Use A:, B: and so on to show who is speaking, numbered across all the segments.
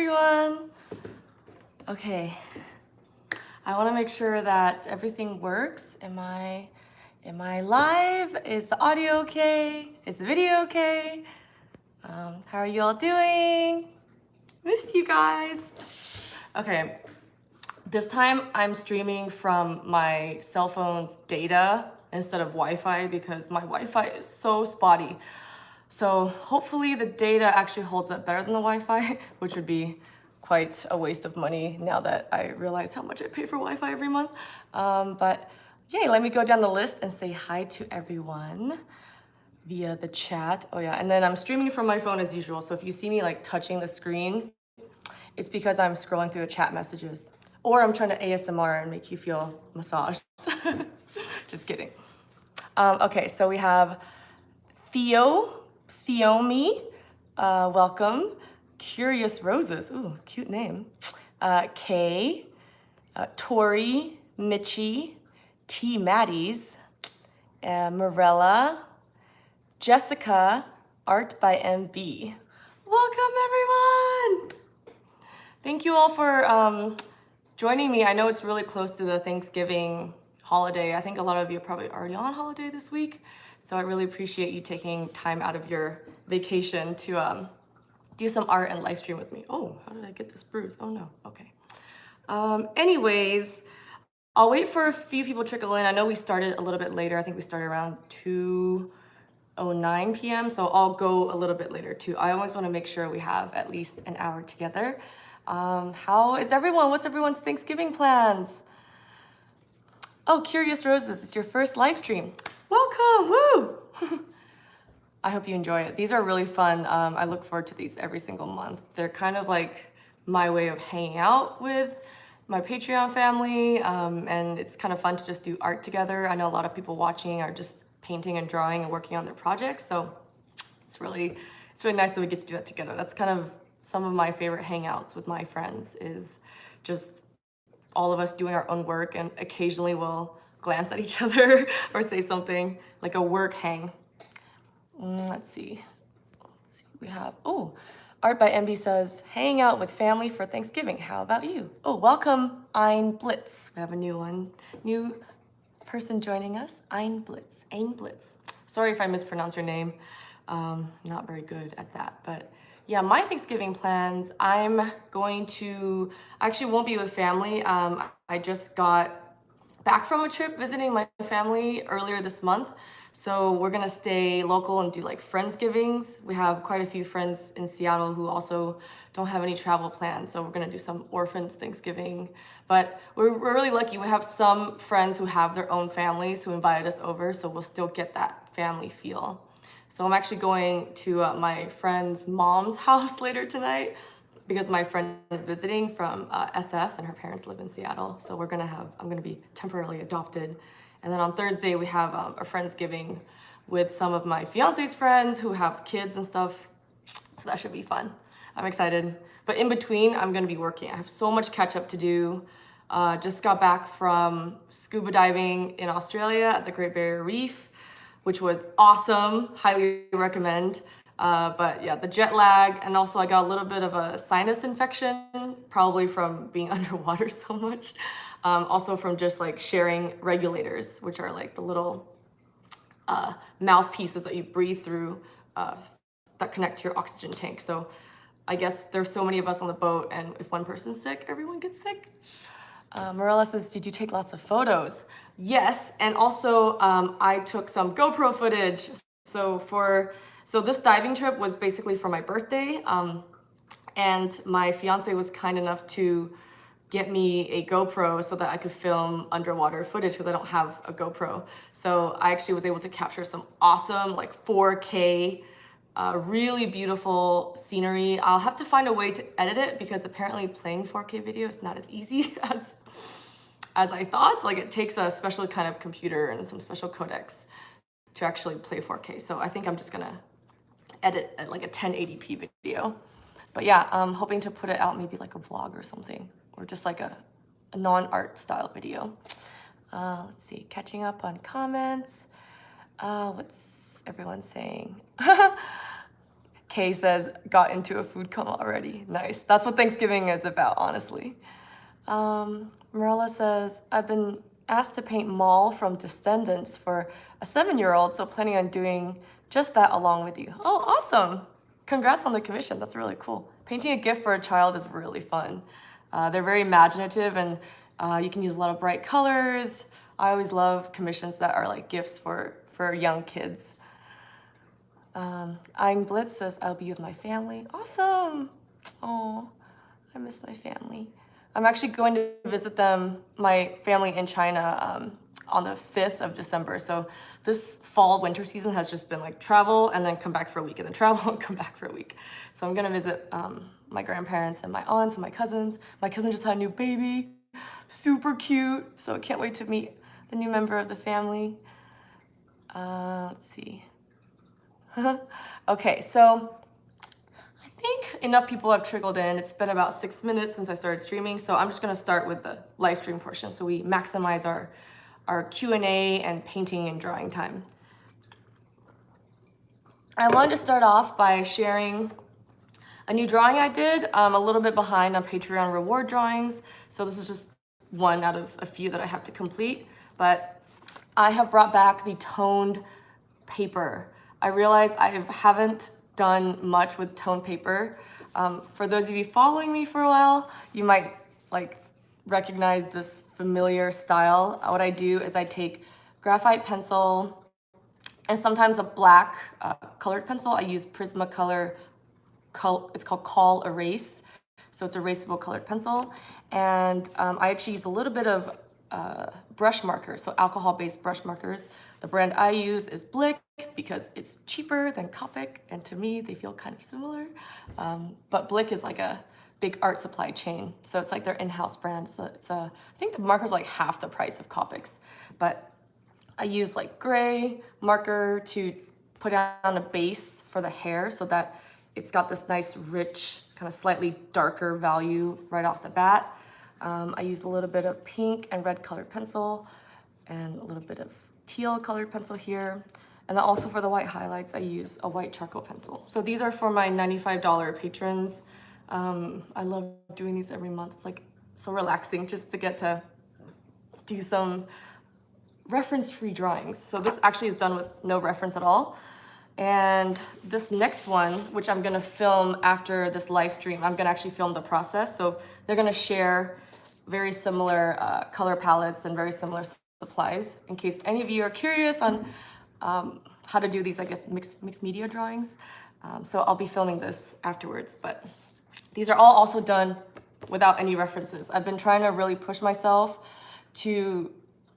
A: everyone. Okay, I want to make sure that everything works. Am I live? Is the audio okay? Is the video okay? How are you all doing? Missed you guys. Okay, this time I'm streaming from my cell phone's data instead of Wi-Fi because my Wi-Fi is so spotty. So hopefully the data actually holds up better than the Wi-Fi, which would be quite a waste of money now that I realize how much I pay for Wi-Fi every month. But yay, let me go down the list and say hi to everyone via the chat. Oh yeah, and then I'm streaming from my phone as usual. So if you see me like touching the screen, it's because I'm scrolling through the chat messages. Or I'm trying to ASMR and make you feel massaged. Just kidding. Okay, so we have Theomi, welcome. Curious Roses, ooh, cute name. Kay, Tori, Mitchie, T. Maddies, Morella, Jessica, Art by MB. Welcome everyone! Thank you all for joining me. I know it's really close to the Thanksgiving holiday. I think a lot of you are probably already on holiday this week. So I really appreciate you taking time out of your vacation to do some art and live stream with me. Oh, how did I get this bruise? Oh no, okay. Anyways, I'll wait for a few people to trickle in. I know we started a little bit later. I think we started around 2:09 p.m. So I'll go a little bit later too. I always want to make sure we have at least an hour together. How is everyone? What's everyone's Thanksgiving plans? Oh, Curious Roses, it's your first live stream. Welcome, woo! I hope you enjoy it. These are really fun. I look forward to these every single month. They're kind of like my way of hanging out with my Patreon family, and it's kind of fun to just do art together. I know a lot of people watching are just painting and drawing and working on their projects, so it's really nice that we get to do that together. That's kind of some of my favorite hangouts with my friends is just all of us doing our own work, and occasionally we'll glance at each other or say something like a work hang. Let's see. We have, oh, Art by MB says, hanging out with family for Thanksgiving. How about you? Oh, welcome, Ein Blitz. We have a new one, new person joining us, Ein Blitz, Ein Blitz. Sorry if I mispronounce your name. Not very good at that, but yeah, my Thanksgiving plans, I actually won't be with family. I just got back from a trip visiting my family earlier this month. So we're gonna stay local and do like Friendsgivings. We have quite a few friends in Seattle who also don't have any travel plans. So we're gonna do some orphans Thanksgiving. But we're really lucky. We have some friends who have their own families who invited us over. So we'll still get that family feel. So I'm actually going to my friend's mom's house later tonight because my friend is visiting from SF and her parents live in Seattle. So I'm gonna be temporarily adopted. And then on Thursday, we have a Friendsgiving with some of my fiance's friends who have kids and stuff. So that should be fun. I'm excited. But in between, I'm gonna be working. I have so much catch up to do. Just got back from scuba diving in Australia at the Great Barrier Reef, which was awesome, highly recommend. But yeah, the jet lag, and also I got a little bit of a sinus infection, probably from being underwater so much. Also from just like sharing regulators, which are like the little mouthpieces that you breathe through that connect to your oxygen tank. So I guess there's so many of us on the boat, and if one person's sick, everyone gets sick. Morella says, did you take lots of photos? Yes, and also I took some GoPro footage. So this diving trip was basically for my birthday, and my fiance was kind enough to get me a GoPro so that I could film underwater footage because I don't have a GoPro. So I actually was able to capture some awesome like 4K, really beautiful scenery. I'll have to find a way to edit it because apparently playing 4K video is not as easy as I thought. Like it takes a special kind of computer and some special codecs to actually play 4K. So I think I'm just gonna edit at like a 1080p video. But yeah, I'm hoping to put it out maybe like a vlog or something, or just like a non-art style video. Let's see, catching up on comments. What's everyone saying? Kay says, got into a food coma already. Nice. That's what Thanksgiving is about, honestly. Marilla says, I've been asked to paint Maul from Descendants for a 7-year-old, so planning on doing just that along with you. Oh, awesome. Congrats on the commission. That's really cool. Painting a gift for a child is really fun. They're very imaginative, and you can use a lot of bright colors. I always love commissions that are like gifts for young kids. I'm Blitz says, I'll be with my family. Awesome. Oh, I miss my family. I'm actually going to visit them, my family in China, on the 5th of December. So this fall winter season has just been like travel and then come back for a week and then travel and come back for a week. So I'm gonna visit my grandparents and my aunts and my cousins. My cousin just had a new baby, super cute. So I can't wait to meet the new member of the family. Let's see. Okay, so I think enough people have trickled in. It's been about 6 minutes since I started streaming, so I'm just gonna start with the live stream portion so we maximize our Q&A and painting and drawing time. I wanted to start off by sharing a new drawing I did. A little bit behind on Patreon reward drawings, so this is just one out of a few that I have to complete, but I have brought back the toned paper. I realize I haven't done much with toned paper. For those of you following me for a while, you might recognize this familiar style. What I do is I take graphite pencil and sometimes a black colored pencil. I use Prismacolor, it's called Call Erase. So it's erasable colored pencil. And I actually use a little bit of brush markers, so alcohol-based brush markers. The brand I use is Blick because it's cheaper than Copic, and to me, they feel kind of similar. But Blick is like a big art supply chain, so it's like their in-house brand. So I think the marker's like half the price of Copic's, but I use like gray marker to put down a base for the hair so that it's got this nice, rich, kind of slightly darker value right off the bat. I use a little bit of pink and red colored pencil and a little bit of teal colored pencil here. And then also for the white highlights, I use a white charcoal pencil. So these are for my $95 patrons. I love doing these every month. It's like so relaxing just to get to do some reference-free drawings. So this actually is done with no reference at all. And this next one, which I'm gonna film after this live stream, I'm gonna actually film the process. So they're gonna share very similar color palettes and very similar supplies in case any of you are curious on how to do these, I guess, mixed media drawings. So I'll be filming this afterwards, but these are all also done without any references. I've been trying to really push myself to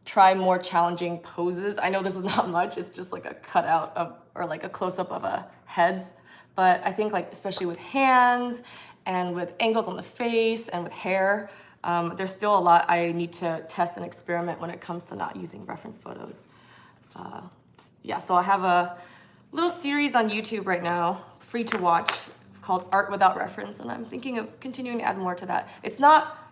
A: try more challenging poses. I know this is not much, it's just like a cutout of, or like a close-up of a heads, but I think like especially with hands and with angles on the face and with hair, there's still a lot I need to test and experiment when it comes to not using reference photos. Yeah, so I have a little series on YouTube right now, free to watch, called Art Without Reference, and I'm thinking of continuing to add more to that. It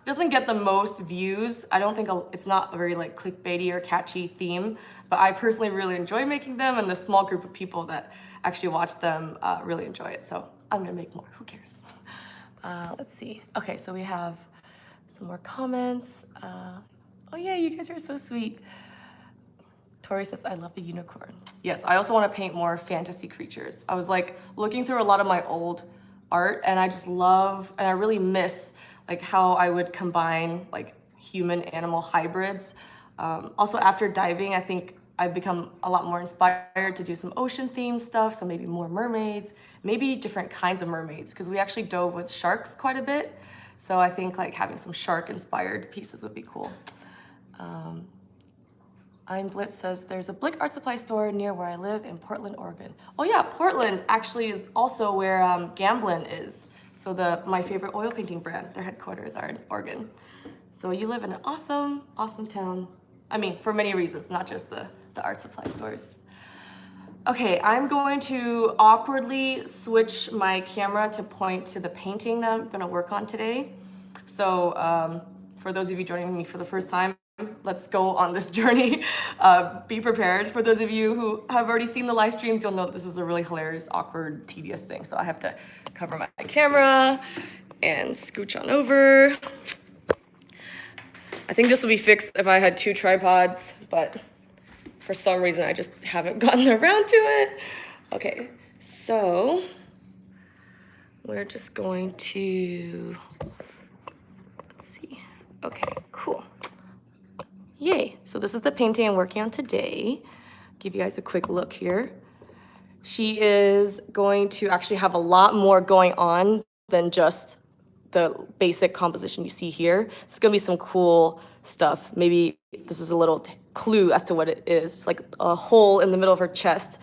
A: doesn't get the most views. I don't think it's not a very like clickbaity or catchy theme, but I personally really enjoy making them, and the small group of people that actually watch them really enjoy it. So I'm gonna make more, who cares? Let's see. Okay, so we have some more comments. Oh yeah, you guys are so sweet. Tori says, I love the unicorn. Yes, I also want to paint more fantasy creatures. I was like looking through a lot of my old art, and I just love, and I really miss like how I would combine like human animal hybrids. Also after diving, I think I've become a lot more inspired to do some ocean themed stuff. So maybe more mermaids, maybe different kinds of mermaids, because we actually dove with sharks quite a bit. So I think like having some shark inspired pieces would be cool. I'm Blitz says, there's a Blick art supply store near where I live in Portland, Oregon. Oh yeah, Portland actually is also where Gamblin is. So my favorite oil painting brand, their headquarters are in Oregon. So you live in an awesome, awesome town. I mean, for many reasons, not just the art supply stores. Okay, I'm going to awkwardly switch my camera to point to the painting that I'm gonna work on today. So for those of you joining me for the first time, Let's go on this journey. Be prepared. For those of you who have already seen the live streams, you'll know this is a really hilarious, awkward, tedious thing. So I have to cover my camera and scooch on over. I think this will be fixed if I had 2 tripods, but for some reason I just haven't gotten around to it. Okay, so we're just going to, let's see. Okay, cool. Yay, so this is the painting I'm working on today. Give you guys a quick look here. She is going to actually have a lot more going on than just the basic composition you see here. It's gonna be some cool stuff. Maybe this is a little clue as to what it is. It's like a hole in the middle of her chest.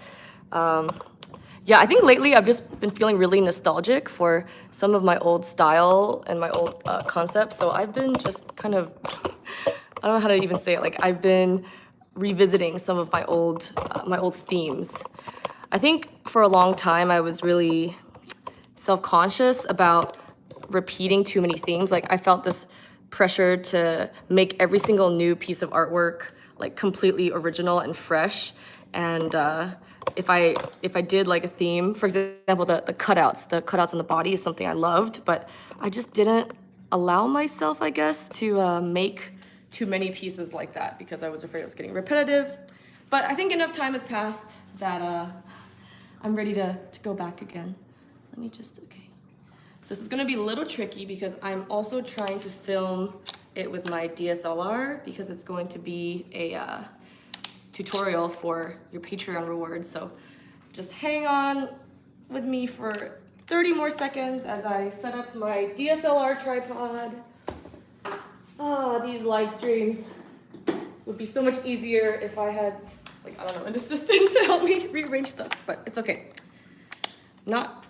A: Yeah, I think lately I've just been feeling really nostalgic for some of my old style and my old concepts. So I've been just kind of, I don't know how to even say it. Like I've been revisiting some of my old themes. I think for a long time I was really self-conscious about repeating too many themes. Like I felt this pressure to make every single new piece of artwork like completely original and fresh. And if I did like a theme, for example, the cutouts on the body is something I loved, but I just didn't allow myself, I guess, to make too many pieces like that because I was afraid it was getting repetitive. But I think enough time has passed that I'm ready to go back again. Let me just, okay. This is gonna be a little tricky because I'm also trying to film it with my DSLR because it's going to be a tutorial for your Patreon rewards. So just hang on with me for 30 more seconds as I set up my DSLR tripod. Oh, these live streams would be so much easier if I had, like, I don't know, an assistant to help me rearrange stuff, but it's okay. Not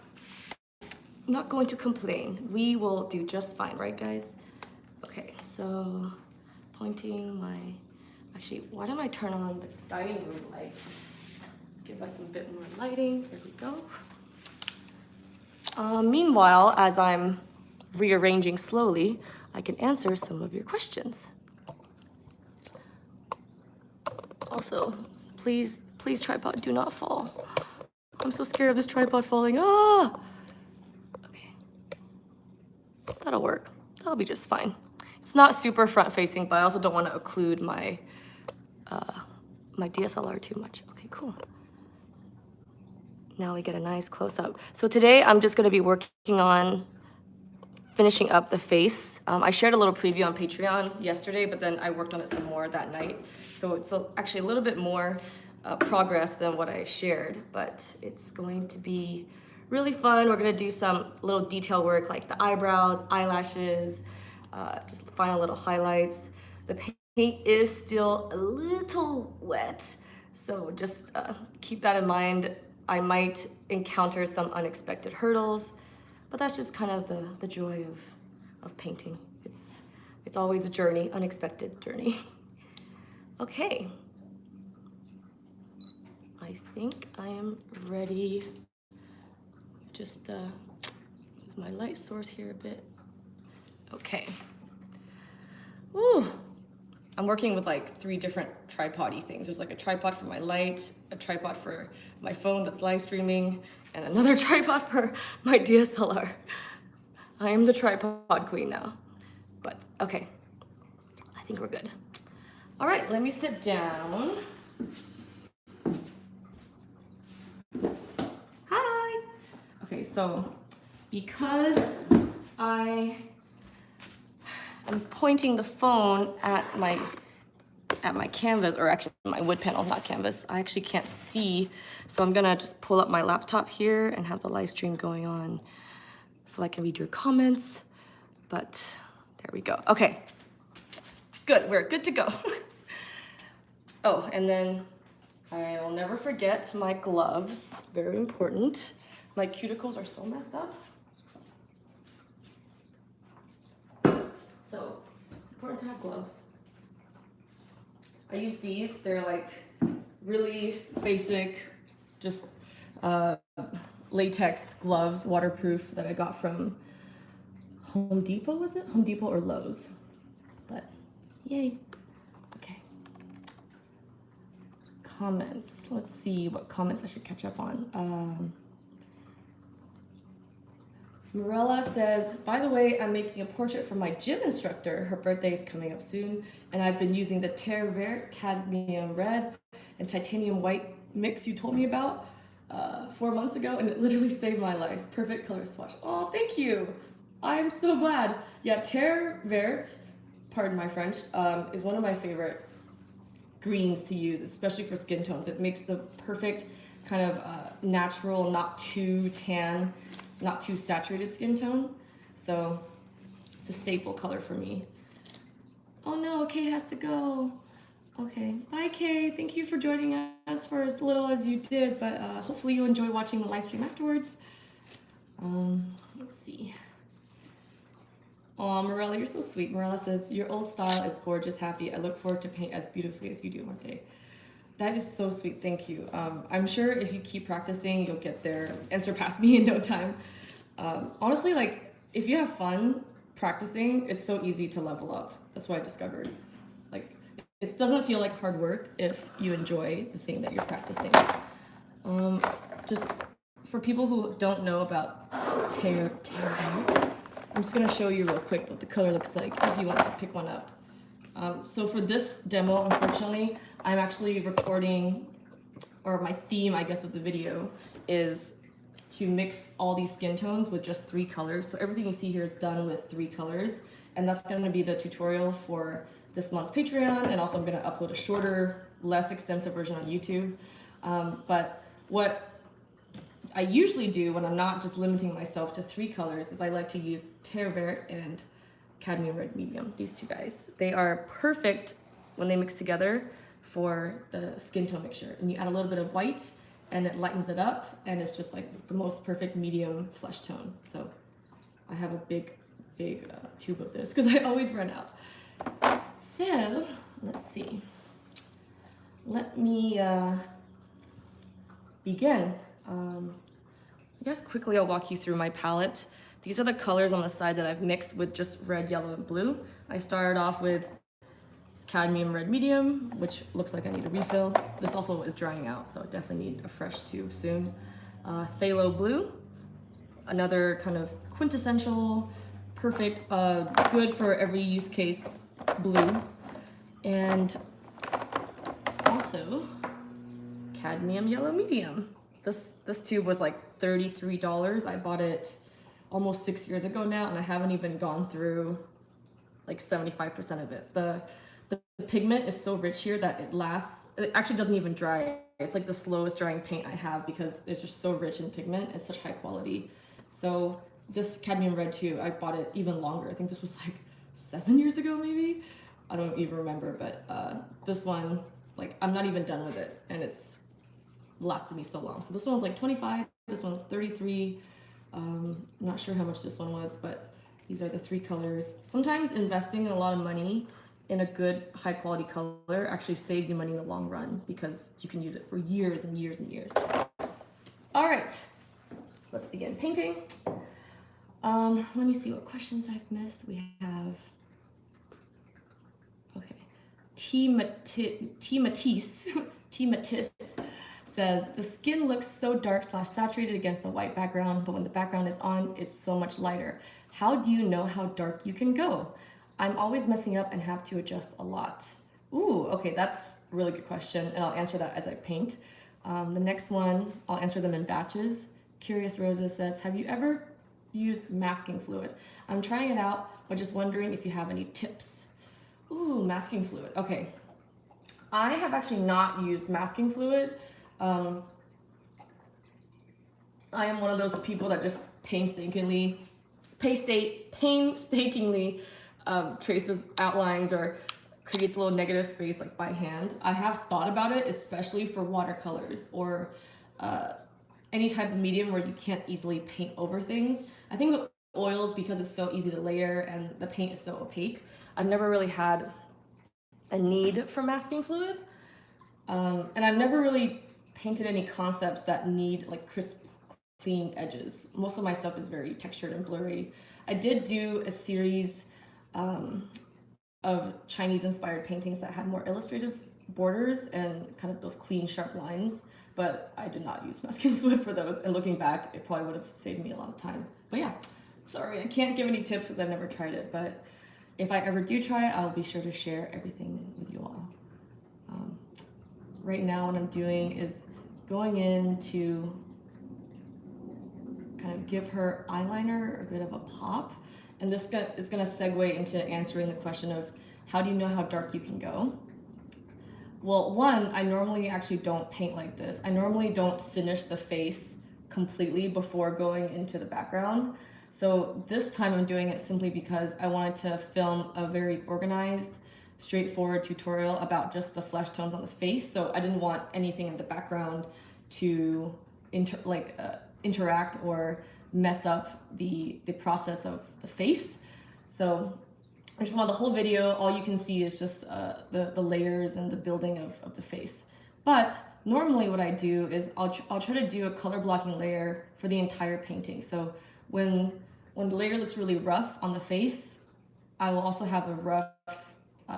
A: going to complain. We will do just fine, right, guys? Okay, so pointing my, actually, why don't I turn on the dining room lights? Give us a bit more lighting. There we go. Meanwhile, as I'm rearranging slowly, I can answer some of your questions. Also, please, tripod, do not fall. I'm so scared of this tripod falling. Ah! Okay. That'll work. That'll be just fine. It's not super front-facing, but I also don't want to occlude my my DSLR too much. Okay, cool. Now we get a nice close-up. So today I'm just going to be working on finishing up the face. I shared a little preview on Patreon yesterday, but then I worked on it some more that night. So it's actually a little bit more progress than what I shared, but it's going to be really fun. We're gonna do some little detail work like the eyebrows, eyelashes, just final little highlights. The paint is still a little wet, so just keep that in mind. I might encounter some unexpected hurdles, but that's just kind of the joy of painting. It's always a journey, unexpected journey. Okay. I think I am ready. Just move my light source here a bit. Okay. Woo! I'm working with like 3 different tripod-y things. There's like a tripod for my light, a tripod for my phone that's live streaming, and another tripod for my DSLR. I am the tripod queen now. But okay, I think we're good. All right, let me sit down. Hi. Okay, so because I am pointing the phone at my canvas, or actually my wood panel, not canvas, I actually can't see. So I'm gonna just pull up my laptop here and have the live stream going on so I can read your comments. But there we go. Okay, good, we're good to go. Oh, and then I'll never forget my gloves, very important. My cuticles are so messed up. So it's important to have gloves. I use these, they're like really basic, just latex gloves, waterproof, that I got from Home Depot, was it? Home Depot or Lowe's, but yay. comments. Let's see what comments I should catch up on. Morella says, by the way, I'm making a portrait for my gym instructor. Her birthday is coming up soon, and I've been using the Terre Verte cadmium red and titanium white mix you told me about 4 months ago, and it literally saved my life. Perfect color swatch. Oh, thank you. I'm so glad. Yeah, Terre Verte, pardon my French, is one of my favorite greens to use, especially for skin tones. It makes the perfect kind of natural, not too tan, not too saturated skin tone. So it's a staple color for me. Oh no, Kay has to go. Okay, bye Kay. Thank you for joining us for as little as you did, but hopefully you'll enjoy watching the live stream afterwards. Let's see. Oh, Morella, you're so sweet. Morella says, your old style is gorgeous, happy. I look forward to paint as beautifully as you do one day. That is so sweet, thank you. I'm sure if you keep practicing, you'll get there and surpass me in no time. Honestly, like, if you have fun practicing, it's so easy to level up. That's what I discovered. Like, it doesn't feel like hard work if you enjoy the thing that you're practicing. Just for people who don't know about Terre Verte, I'm just gonna show you real quick what the color looks like if you want to pick one up. So for this demo, unfortunately, I'm actually recording, or my theme, I guess, of the video is to mix all these skin tones with just 3 colors. So everything you see here is done with 3 colors. And that's gonna be the tutorial for this month's Patreon. And also I'm gonna upload a shorter, less extensive version on YouTube. But what I usually do when I'm not just limiting myself to 3 colors is I like to use Terre Verte and cadmium red medium, these 2 guys. They are perfect when they mix together for the skin tone mixture. And you add a little bit of white and it lightens it up, and it's just like the most perfect medium flesh tone. So I have a big tube of this because I always run out. So let's see. Let me begin. I guess quickly I'll walk you through my palette. These are the colors on the side that I've mixed with just red, yellow, and blue. I started off with cadmium red medium, which looks like I need a refill. This also is drying out, so I definitely need a fresh tube soon. Phthalo blue, another kind of quintessential, perfect, good for every use case blue. And also cadmium yellow medium. This tube was like $33. I bought it almost 6 years ago now, and I haven't even gone through like 75% of it. The pigment is so rich here that it actually doesn't even dry. It's like the slowest drying paint I have because it's just so rich in pigment and such high quality. So this cadmium red too, I bought it even longer. I think this was like 7 years ago maybe. I don't even remember, but this one, like, I'm not even done with it, and it's lasted me so long. So this one was like 25, this one's 33. I'm not sure how much this one was, but these are the 3 colors. Sometimes investing a lot of money in a good high quality color actually saves you money in the long run because you can use it for years and years and years. All right, let's begin painting. Let me see what questions I've missed. We have, okay, T. Matisse says, the skin looks so dark / saturated against the white background, but when the background is on, it's so much lighter. How do you know how dark you can go? I'm always messing up and have to adjust a lot. Ooh, okay, that's a really good question, and I'll answer that as I paint. The next one, I'll answer them in batches. Curious Rosa says, have you ever used masking fluid? I'm trying it out, but just wondering if you have any tips. Ooh, masking fluid, okay. I have actually not used masking fluid. I am one of those people that just painstakingly traces outlines or creates a little negative space like by hand. I have thought about it, especially for watercolors or any type of medium where you can't easily paint over things. I think with oils, because it's so easy to layer and the paint is so opaque, I've never really had a need for masking fluid. And I've never really painted any concepts that need like crisp, clean edges. Most of my stuff is very textured and blurry. I did do a series of Chinese inspired paintings that had more illustrative borders and kind of those clean, sharp lines, but I did not use masking fluid for those. And looking back, it probably would have saved me a lot of time. But yeah, sorry, I can't give any tips because I've never tried it, but if I ever do try it, I'll be sure to share everything with you all. Right now, what I'm doing is going in to kind of give her eyeliner a bit of a pop. And this is gonna segue into answering the question of how do you know how dark you can go? Well, one, I normally actually don't paint like this. I normally don't finish the face completely before going into the background. So this time I'm doing it simply because I wanted to film a very organized, straightforward tutorial about just the flesh tones on the face. So I didn't want anything in the background to interact or mess up the process of the face. So I just want the whole video, all you can see is just the layers and the building of the face. But normally what I do is I'll try to do a color blocking layer for the entire painting. So when the layer looks really rough on the face, I will also have a rough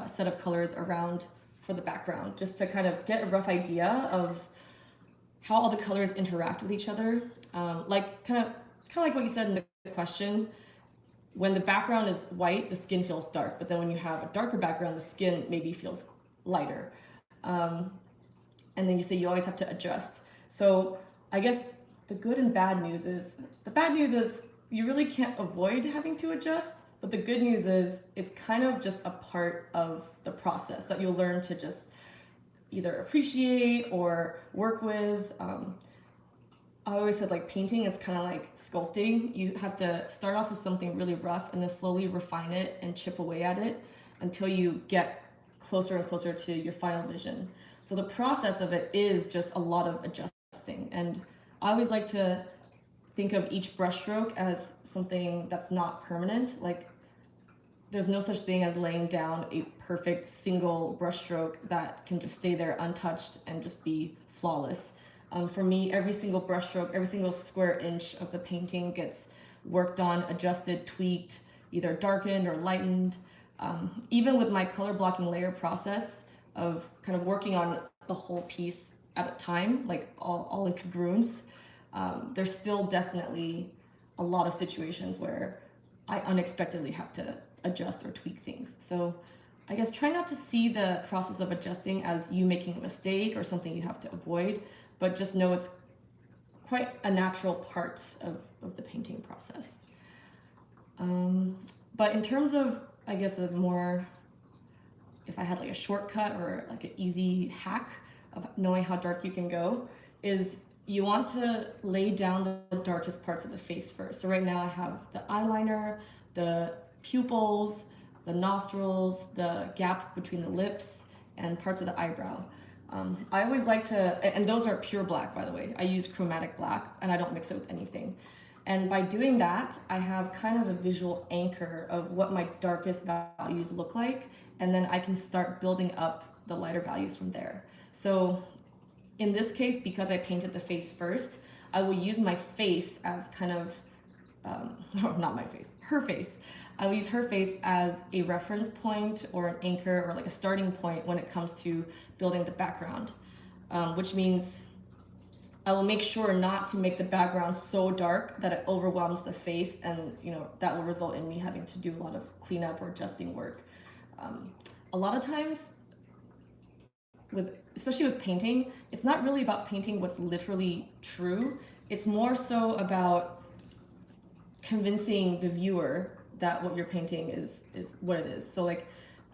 A: set of colors around for the background, just to kind of get a rough idea of how all the colors interact with each other. Like kind of like what you said in the question, when the background is white, the skin feels dark, but then when you have a darker background, the skin maybe feels lighter. And then you say you always have to adjust. So I guess the good and bad news is, the bad news is you really can't avoid having to adjust, but the good news is it's kind of just a part of the process that you'll learn to just either appreciate or work with. I always said like painting is kind of like sculpting. You have to start off with something really rough and then slowly refine it and chip away at it until you get closer and closer to your final vision. So the process of it is just a lot of adjusting. And I always like to think of each brushstroke as something that's not permanent. Like there's no such thing as laying down a perfect single brushstroke that can just stay there untouched and just be flawless. For me, every single brushstroke, every single square inch of the painting gets worked on, adjusted, tweaked, either darkened or lightened. Even with my color blocking layer process of kind of working on the whole piece at a time, like all in congruence, there's still definitely a lot of situations where I unexpectedly have to adjust or tweak things. So I guess try not to see the process of adjusting as you making a mistake or something you have to avoid, but just know it's quite a natural part of the painting process. But in terms of, I guess, a more, if I had like a shortcut or like an easy hack of knowing how dark you can go, is you want to lay down the darkest parts of the face first. So right now I have the eyeliner, the pupils, the nostrils, the gap between the lips, and parts of the eyebrow. I always like to, and those are pure black, by the way. I use chromatic black and I don't mix it with anything. And by doing that, I have kind of a visual anchor of what my darkest values look like. And then I can start building up the lighter values from there. So in this case, because I painted the face first, I will use my face as kind of, not my face, her face. I will use her face as a reference point or an anchor or like a starting point when it comes to building the background, which means I will make sure not to make the background so dark that it overwhelms the face, and that will result in me having to do a lot of cleanup or adjusting work. A lot of times, especially with painting, it's not really about painting what's literally true. It's more so about convincing the viewer that what you're painting is what it is. So like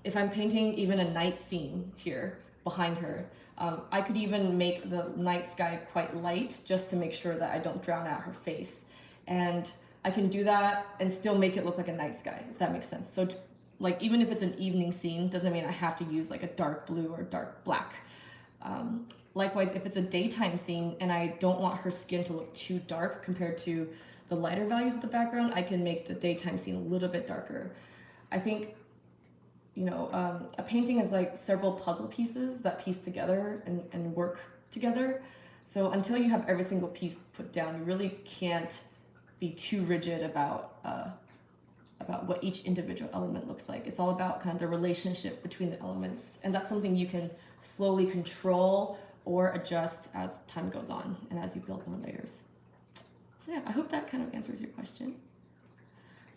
A: if I'm painting even a night scene here behind her, I could even make the night sky quite light just to make sure that I don't drown out her face. And I can do that and still make it look like a night sky, if that makes sense. So like even if it's an evening scene, doesn't mean I have to use like a dark blue or dark black. Likewise, if it's a daytime scene and I don't want her skin to look too dark compared to the lighter values of the background, I can make the daytime scene a little bit darker. I think, a painting is like several puzzle pieces that piece together and work together. So until you have every single piece put down, you really can't be too rigid about about what each individual element looks like. It's all about kind of the relationship between the elements. And that's something you can slowly control or adjust as time goes on and as you build more layers. So yeah, I hope that kind of answers your question.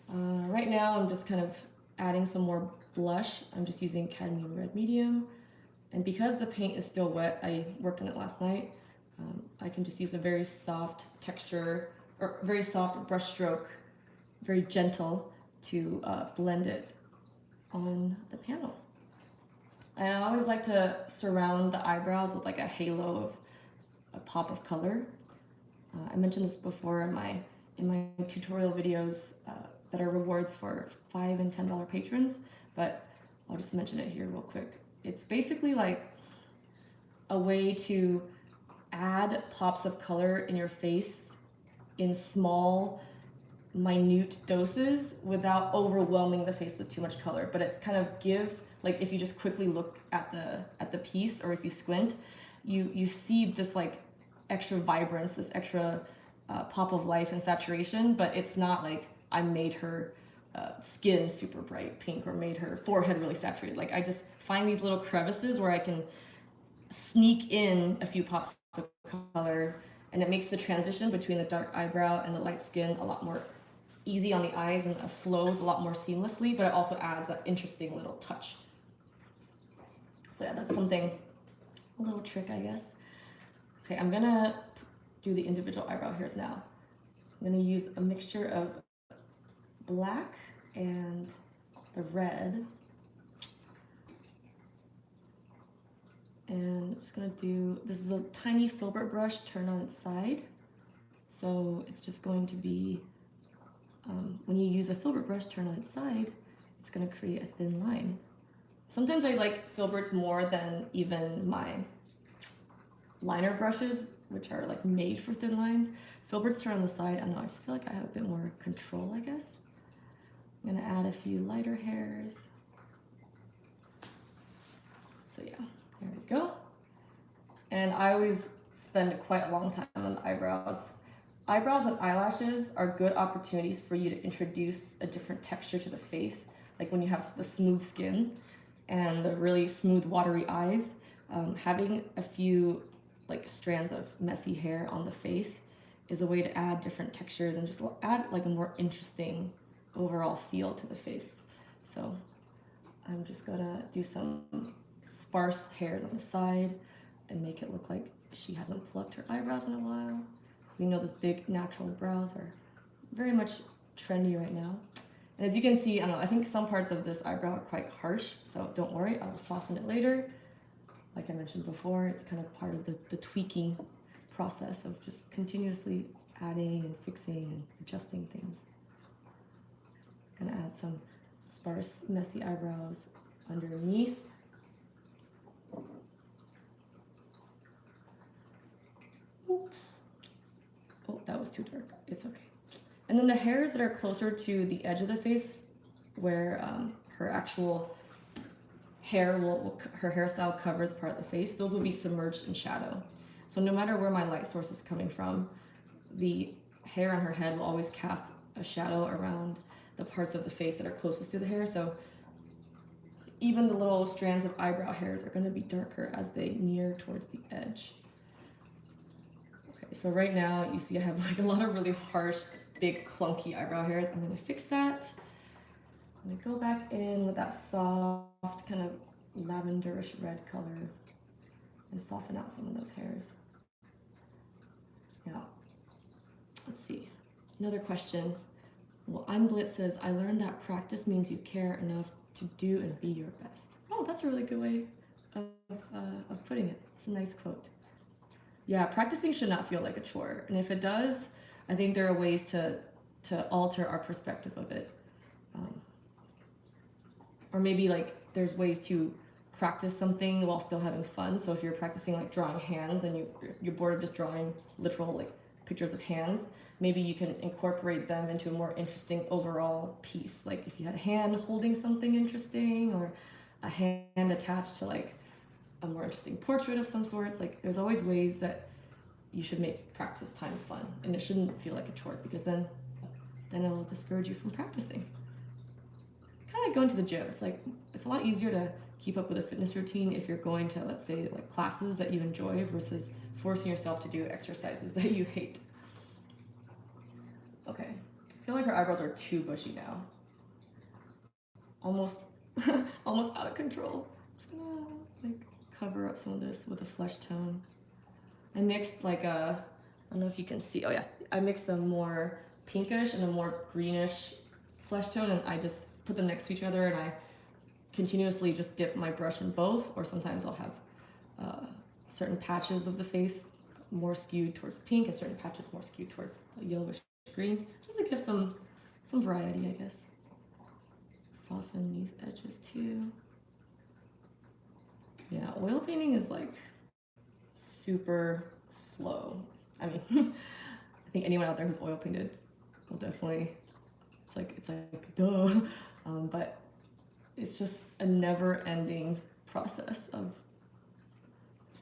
A: Right now I'm just kind of adding some more blush. I'm just using cadmium red medium. And because the paint is still wet, I worked on it last night, I can just use a very soft texture, or very soft brush stroke, very gentle, to blend it on the panel. And I always like to surround the eyebrows with like a halo of a pop of color. I mentioned this before in my tutorial videos that are rewards for $5 and $10 patrons, but I'll just mention it here real quick. It's basically like a way to add pops of color in your face in small, minute doses without overwhelming the face with too much color. But it kind of gives, like if you just quickly look at the piece, or if you squint, you see this like extra vibrance, this extra pop of life and saturation, but it's not like I made her skin super bright pink or made her forehead really saturated. Like I just find these little crevices where I can sneak in a few pops of color, and it makes the transition between the dark eyebrow and the light skin a lot more easy on the eyes, and it flows a lot more seamlessly, but it also adds that interesting little touch. So yeah, that's something, a little trick, I guess. Okay, I'm gonna do the individual eyebrow hairs now. I'm gonna use a mixture of black and the red. And I'm just gonna do, this is a tiny filbert brush turned on its side. So it's just going to be, when you use a filbert brush turned on its side, it's gonna create a thin line. Sometimes I like filberts more than even my liner brushes, which are like made for thin lines. Filberts turned on the side, I don't know, I just feel like I have a bit more control, I guess. I'm gonna add a few lighter hairs. So yeah, there we go. And I always spend quite a long time on the eyebrows. Eyebrows and eyelashes are good opportunities for you to introduce a different texture to the face. Like when you have the smooth skin and the really smooth watery eyes, having a few like strands of messy hair on the face is a way to add different textures and just add like a more interesting overall feel to the face. So I'm just gonna do some sparse hairs on the side and make it look like she hasn't plucked her eyebrows in a while. So you know those big natural brows are very much trendy right now. And as you can see, I don't know, I think some parts of this eyebrow are quite harsh, so don't worry, I will soften it later. Like I mentioned before, it's kind of part of the tweaking process of just continuously adding and fixing and adjusting things. I'm gonna add some sparse, messy eyebrows underneath. Oh, that was too dark. It's okay. And then the hairs that are closer to the edge of the face, where her actual hair her hairstyle covers part of the face, those will be submerged in shadow. So no matter where my light source is coming from, the hair on her head will always cast a shadow around the parts of the face that are closest to the hair. So even the little strands of eyebrow hairs are going to be darker as they near towards the edge. Okay, so right now you see I have like a lot of really harsh, big, clunky eyebrow hairs. I'm going to fix that. I'm going to go back in with that soft kind of lavenderish red color and soften out some of those hairs. Now, let's see. Another question. Well, I'm Blitz says, I learned that practice means you care enough to do and be your best. Oh, that's a really good way of putting it. It's a nice quote. Yeah, practicing should not feel like a chore. And if it does, I think there are ways to alter our perspective of it. Or maybe like there's ways to practice something while still having fun. So if you're practicing like drawing hands and you're bored of just drawing literal like pictures of hands, maybe you can incorporate them into a more interesting overall piece. Like if you had a hand holding something interesting, or a hand attached to like a more interesting portrait of some sorts. Like there's always ways that you should make practice time fun, and it shouldn't feel like a chore, because then it'll discourage you from practicing. like going to the gym. It's a lot easier to keep up with a fitness routine if you're going to, let's say, like classes that you enjoy versus forcing yourself to do exercises that you hate. Okay, I feel like her eyebrows are too bushy now. Almost, almost out of control. I'm just gonna like cover up some of this with a flesh tone. I mixed like I don't know if you can see. Oh yeah, I mixed a more pinkish and a more greenish flesh tone, and I just put them next to each other, and I continuously just dip my brush in both, or sometimes I'll have certain patches of the face more skewed towards pink and certain patches more skewed towards yellowish green, just to give some variety, I guess. Soften these edges too. Yeah, oil painting is like super slow. I mean, I think anyone out there who's oil painted will definitely, it's like duh. But it's just a never-ending process of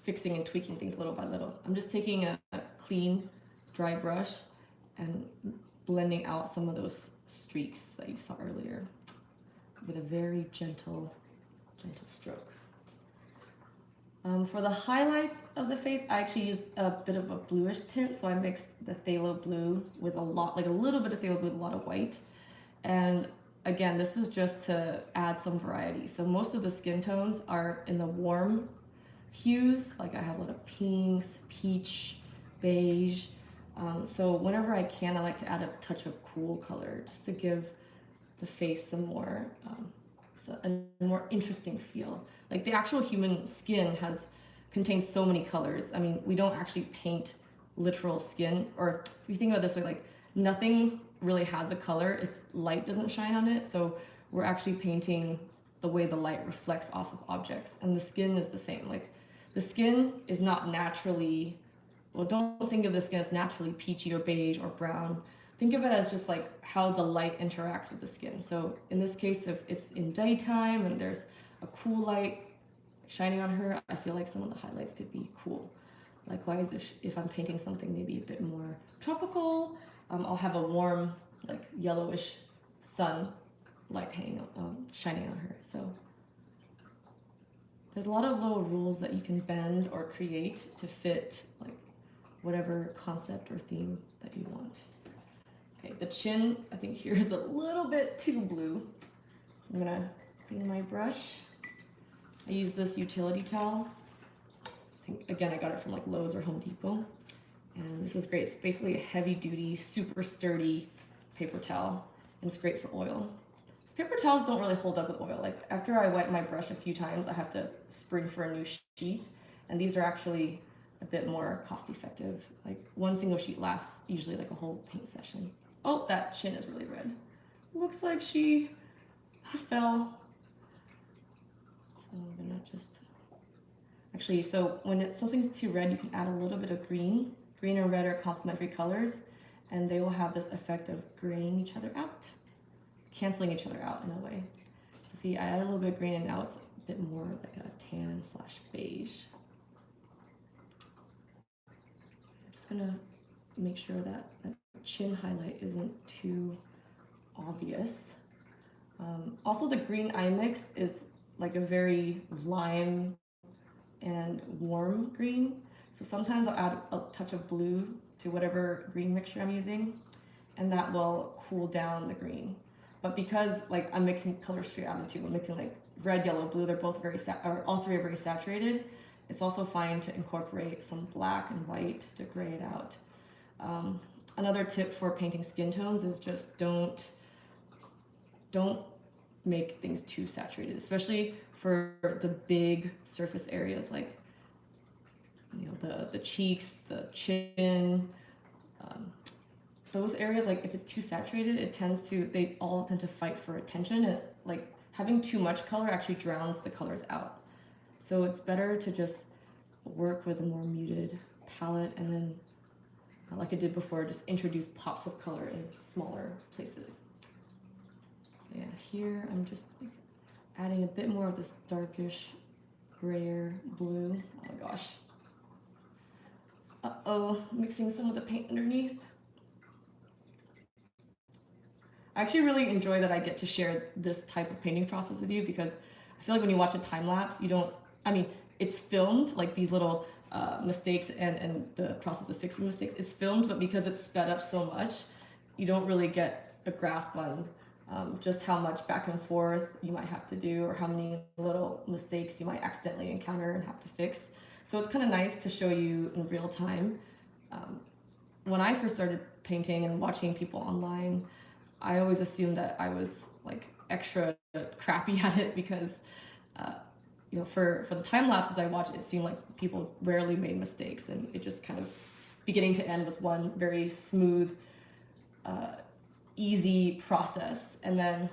A: fixing and tweaking things little by little. I'm just taking a clean, dry brush and blending out some of those streaks that you saw earlier with a very gentle stroke. For the highlights of the face, I actually used a bit of a bluish tint, so I mixed the phthalo blue with a little bit of phthalo blue with a lot of white. And again, this is just to add some variety. So most of the skin tones are in the warm hues, like I have a lot of pinks, peach, beige. So whenever I can, I like to add a touch of cool color just to give the face some more, a more interesting feel. Like the actual human skin contains so many colors. I mean, we don't actually paint literal skin, or if you think about it this way, like nothing really has a color if light doesn't shine on it. So we're actually painting the way the light reflects off of objects, and the skin is the same. Like the skin is not naturally, well, don't think of the skin as naturally peachy or beige or brown. Think of it as just like how the light interacts with the skin. So in this case, if it's in daytime and there's a cool light shining on her, I feel like some of the highlights could be cool. Likewise, if I'm painting something maybe a bit more tropical, I'll have a warm, like yellowish sun light shining on her. So there's a lot of little rules that you can bend or create to fit like whatever concept or theme that you want. Okay, the chin, I think here is a little bit too blue. I'm gonna clean my brush. I use this utility towel. I think, again, I got it from like Lowe's or Home Depot. And this is great. It's basically a heavy duty, super sturdy paper towel. And it's great for oil. These paper towels don't really hold up with oil. Like after I wipe my brush a few times, I have to spring for a new sheet. And these are actually a bit more cost effective. Like one single sheet lasts usually like a whole paint session. Oh, that chin is really red. Looks like she fell. So I'm gonna just, actually, so when something's too red, you can add a little bit of green. Green and red are complementary colors, and they will have this effect of graying each other out, canceling each other out in a way. So see, I add a little bit of green and now it's a bit more like a tan / beige. I'm just gonna make sure that that chin highlight isn't too obvious. Also, the green I mixed is like a very lime and warm green. So sometimes I'll add a touch of blue to whatever green mixture I'm using, and that will cool down the green. But because like I'm mixing colors straight out into, I'm mixing like red, yellow, blue, they're both all three are very saturated. It's also fine to incorporate some black and white to gray it out. Another tip for painting skin tones is just don't make things too saturated, especially for the big surface areas like, you know, the cheeks, the chin, those areas. Like if it's too saturated, they all tend to fight for attention. And like having too much color actually drowns the colors out. So it's better to just work with a more muted palette, and then like I did before, just introduce pops of color in smaller places. So yeah, here I'm just like adding a bit more of this darkish grayer blue. Oh my gosh. Uh-oh, mixing some of the paint underneath. I actually really enjoy that I get to share this type of painting process with you, because I feel like when you watch a time lapse, you don't, I mean, it's filmed, like these little mistakes and the process of fixing mistakes, it's filmed, but because it's sped up so much, you don't really get a grasp on just how much back and forth you might have to do, or how many little mistakes you might accidentally encounter and have to fix. So it's kind of nice to show you in real time. When I first started painting and watching people online, I always assumed that I was like extra crappy at it, because you know, for the time lapses I watched, it seemed like people rarely made mistakes, and it just kind of beginning to end was one very smooth, easy process. And then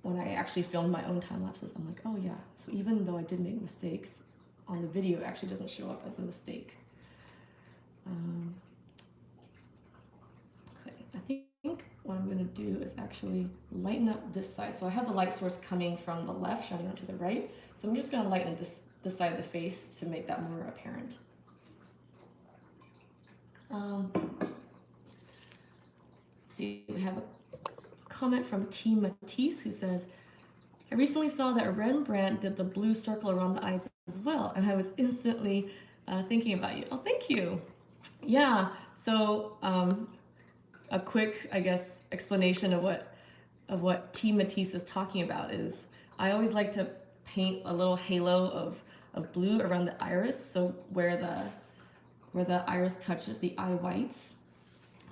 A: when I actually filmed my own time lapses, I'm like, oh yeah, so even though I did make mistakes on the video, it actually doesn't show up as a mistake. Okay, I think what I'm gonna do is actually lighten up this side. So I have the light source coming from the left, shining onto the right. So I'm just gonna lighten this side of the face to make that more apparent. Let's see, we have a comment from T. Matisse, who says, I recently saw that Rembrandt did the blue circle around the eyes as well, and I was instantly thinking about you. Oh, thank you. Yeah, so a quick, I guess, explanation of what T. Matisse is talking about is, I always like to paint a little halo of blue around the iris, so where the iris touches the eye whites.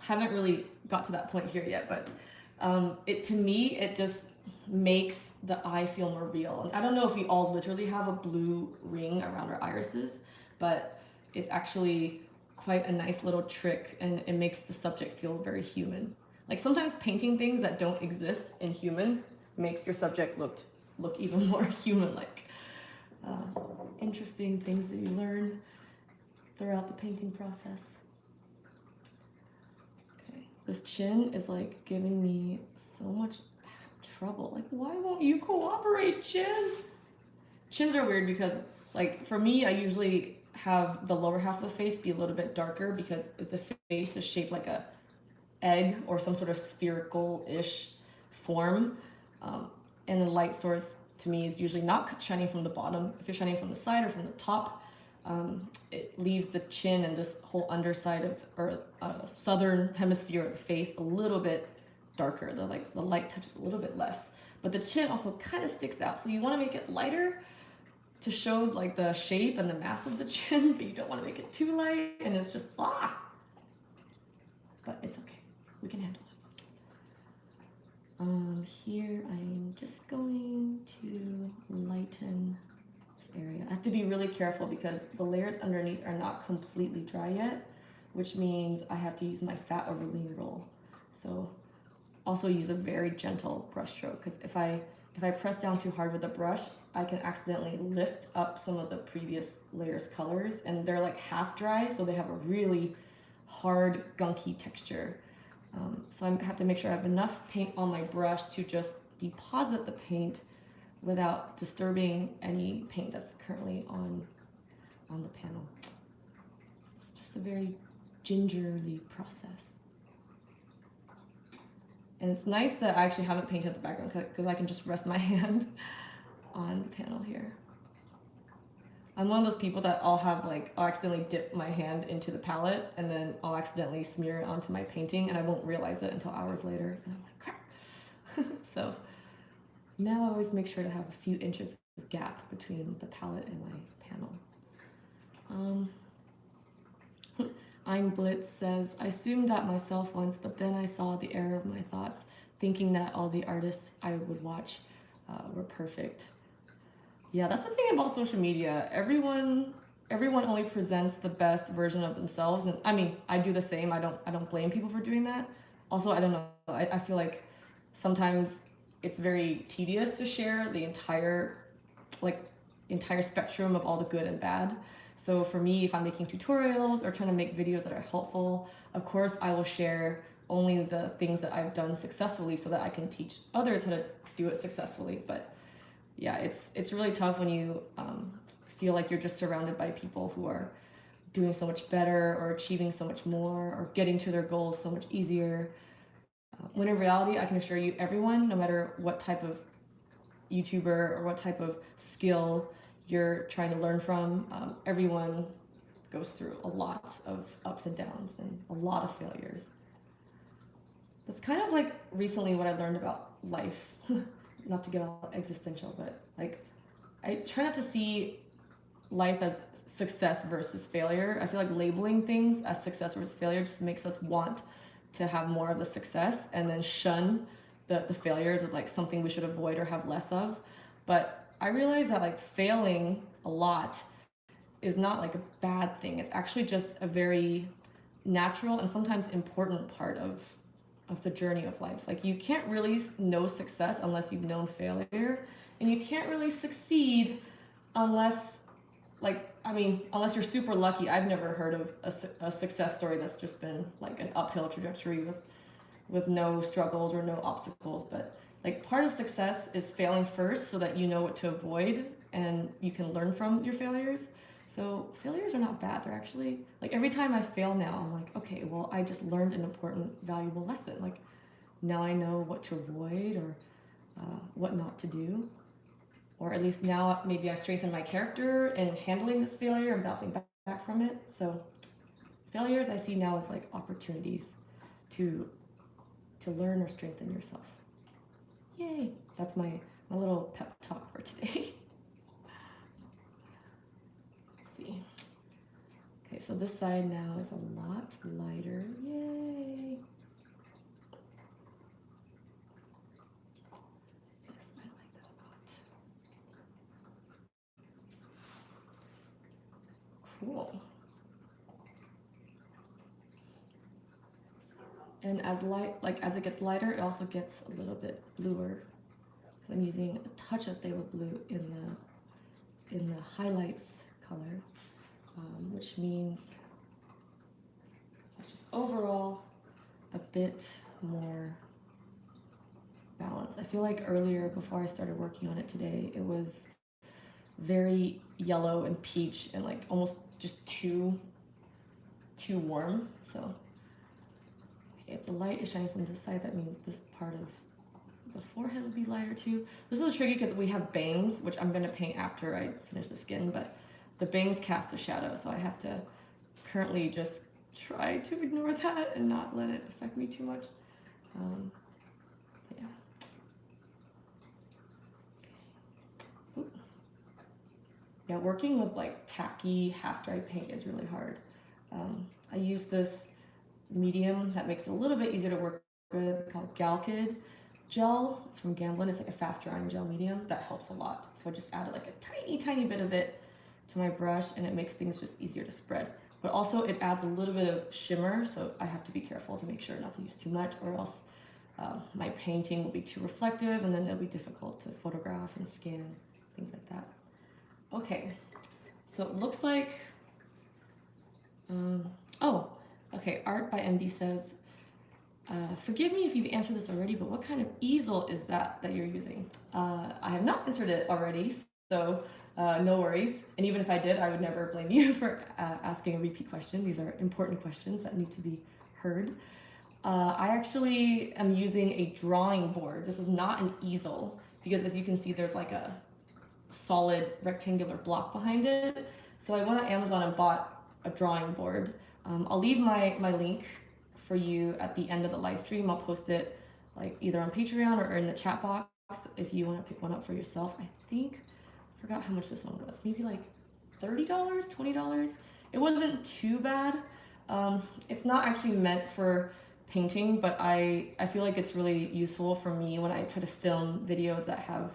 A: Haven't really got to that point here yet, but to me, it just makes the eye feel more real. And I don't know if we all literally have a blue ring around our irises, but it's actually quite a nice little trick, and it makes the subject feel very human. Like sometimes painting things that don't exist in humans makes your subject look even more human-like. Interesting things that you learn throughout the painting process. Okay, this chin is like giving me so much trouble. Like, why won't you cooperate, chin? Chins are weird because, like, for me, I usually have the lower half of the face be a little bit darker, because if the face is shaped like a egg or some sort of spherical-ish form, and the light source to me is usually not shining from the bottom. If you're shining from the side or from the top, it leaves the chin and this whole underside of, or southern hemisphere of the face a little bit darker. The light touches a little bit less, but the chin also kind of sticks out. So you want to make it lighter to show like the shape and the mass of the chin, but you don't want to make it too light, and it's just but it's okay, we can handle it. Here I'm just going to lighten this area. I have to be really careful because the layers underneath are not completely dry yet, which means I have to use my fat over lean roll. So also use a very gentle brush stroke, because if I press down too hard with the brush, I can accidentally lift up some of the previous layers' colors, and they're like half dry, so they have a really hard, gunky texture. So I have to make sure I have enough paint on my brush to just deposit the paint without disturbing any paint that's currently on the panel. It's just a very gingerly process. And it's nice that I actually haven't painted the background, because I can just rest my hand on the panel here. I'm one of those people that I'll accidentally dip my hand into the palette, and then I'll accidentally smear it onto my painting, and I won't realize it until hours later. And I'm like, crap. So now I always make sure to have a few inches of gap between the palette and my panel. Ein Blitz says, I assumed that myself once, but then I saw the error of my thoughts, thinking that all the artists I would watch were perfect. Yeah, that's the thing about social media. Everyone only presents the best version of themselves, and I mean, I do the same. I don't blame people for doing that. Also, I don't know. I feel like sometimes it's very tedious to share the entire spectrum of all the good and bad. So for me, if I'm making tutorials or trying to make videos that are helpful, of course I will share only the things that I've done successfully, so that I can teach others how to do it successfully. But yeah, it's really tough when you feel like you're just surrounded by people who are doing so much better, or achieving so much more, or getting to their goals so much easier. When in reality, I can assure you, everyone, no matter what type of YouTuber or what type of skill you're trying to learn from, everyone goes through a lot of ups and downs and a lot of failures. It's kind of like recently what I learned about life. Not to get all existential, but like I try not to see life as success versus failure. I feel like labeling things as success versus failure just makes us want to have more of the success and then shun the failures as like something we should avoid or have less of. But I realize that like failing a lot is not like a bad thing. It's actually just a very natural and sometimes important part of the journey of life. Like you can't really know success unless you've known failure, and you can't really succeed unless unless you're super lucky. I've never heard of a success story that's just been like an uphill trajectory with no struggles or no obstacles. But like part of success is failing first so that you know what to avoid and you can learn from your failures. So failures are not bad. They're actually, like every time I fail now, I'm like, okay, well, I just learned an important, valuable lesson. Like now I know what to avoid or what not to do. Or at least now maybe I strengthen my character in handling this failure and bouncing back from it. So failures I see now as like opportunities to learn or strengthen yourself. Yay! That's my little pep talk for today. Let's see. Okay, so this side now is a lot lighter. Yay! Yes, I like that a lot. Cool. And as it gets lighter, it also gets a little bit bluer. So I'm using a touch of phthalo blue in the highlights color, which means it's just overall a bit more balanced. I feel like earlier, before I started working on it today, it was very yellow and peach and like almost just too warm. So if the light is shining from this side, that means this part of the forehead will be lighter too. This is tricky because we have bangs, which I'm gonna paint after I finish the skin, but the bangs cast a shadow, so I have to currently just try to ignore that and not let it affect me too much. Yeah. Ooh. Yeah, working with like tacky half-dry paint is really hard. I use this medium that makes it a little bit easier to work with called Galkid gel. It's from Gamblin. It's like a fast drying gel medium that helps a lot. So I just added like a tiny bit of it to my brush and it makes things just easier to spread. But also it adds a little bit of shimmer, so I have to be careful to make sure not to use too much or else my painting will be too reflective and then it'll be difficult to photograph and scan, things like that. Okay, so it looks like, okay, Art by MB says, forgive me if you've answered this already, but what kind of easel is that you're using? I have not answered it already, so no worries. And even if I did, I would never blame you for asking a repeat question. These are important questions that need to be heard. I actually am using a drawing board. This is not an easel because as you can see, there's like a solid rectangular block behind it. So I went on Amazon and bought a drawing board. I'll leave my link for you at the end of the live stream. I'll post it like either on Patreon or in the chat box if you want to pick one up for yourself. I think, I forgot how much this one was, maybe like $30, $20. It wasn't too bad. It's not actually meant for painting, but I feel like it's really useful for me when I try to film videos that have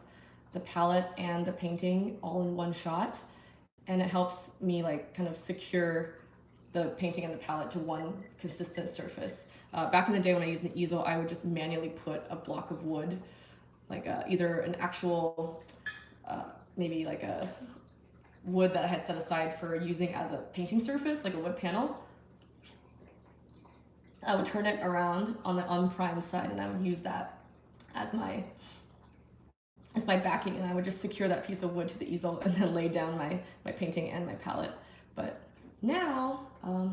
A: the palette and the painting all in one shot. And it helps me like kind of secure the painting and the palette to one consistent surface. Back in the day when I used an easel, I would just manually put a block of wood, like either an actual, maybe like a wood that I had set aside for using as a painting surface, like a wood panel. I would turn it around on the unprimed side and I would use that as my backing, and I would just secure that piece of wood to the easel and then lay down my painting and my palette. But now, I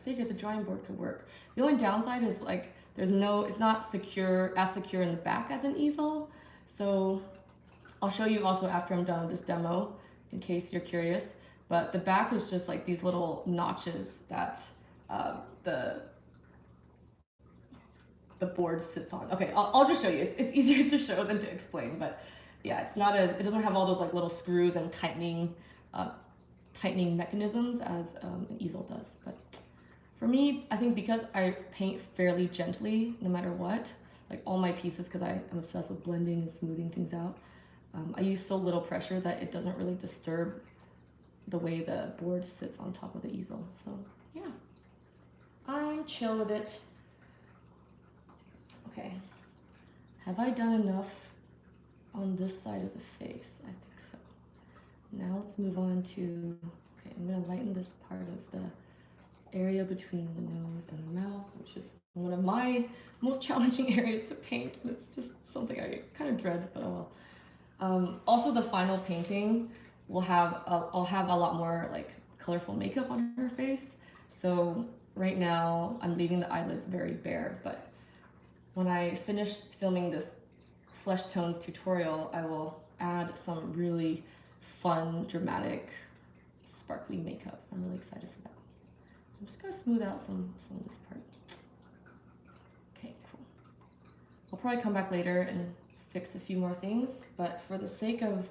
A: figured the drawing board could work. The only downside is like it's not as secure in the back as an easel. So I'll show you also after I'm done with this demo, in case you're curious. But the back is just like these little notches that the board sits on. Okay, I'll just show you. It's easier to show than to explain, but yeah, it doesn't have all those like little screws and tightening mechanisms as an easel does. But for me, I think because I paint fairly gently, no matter what, like all my pieces, because I'm obsessed with blending and smoothing things out, I use so little pressure that it doesn't really disturb the way the board sits on top of the easel. So yeah, I'm chill with it. Okay, have I done enough on this side of the face? I think so. Now let's move on to, okay, I'm gonna lighten this part of the area between the nose and the mouth, which is one of my most challenging areas to paint. It's just something I kind of dread, but oh well. Also, the final painting will have, I'll have a lot more like colorful makeup on her face. So right now I'm leaving the eyelids very bare, but when I finish filming this flesh tones tutorial, I will add some really fun, dramatic, sparkly makeup. I'm really excited for that. I'm just gonna smooth out some of this part. Okay, cool. I'll probably come back later and fix a few more things, but for the sake of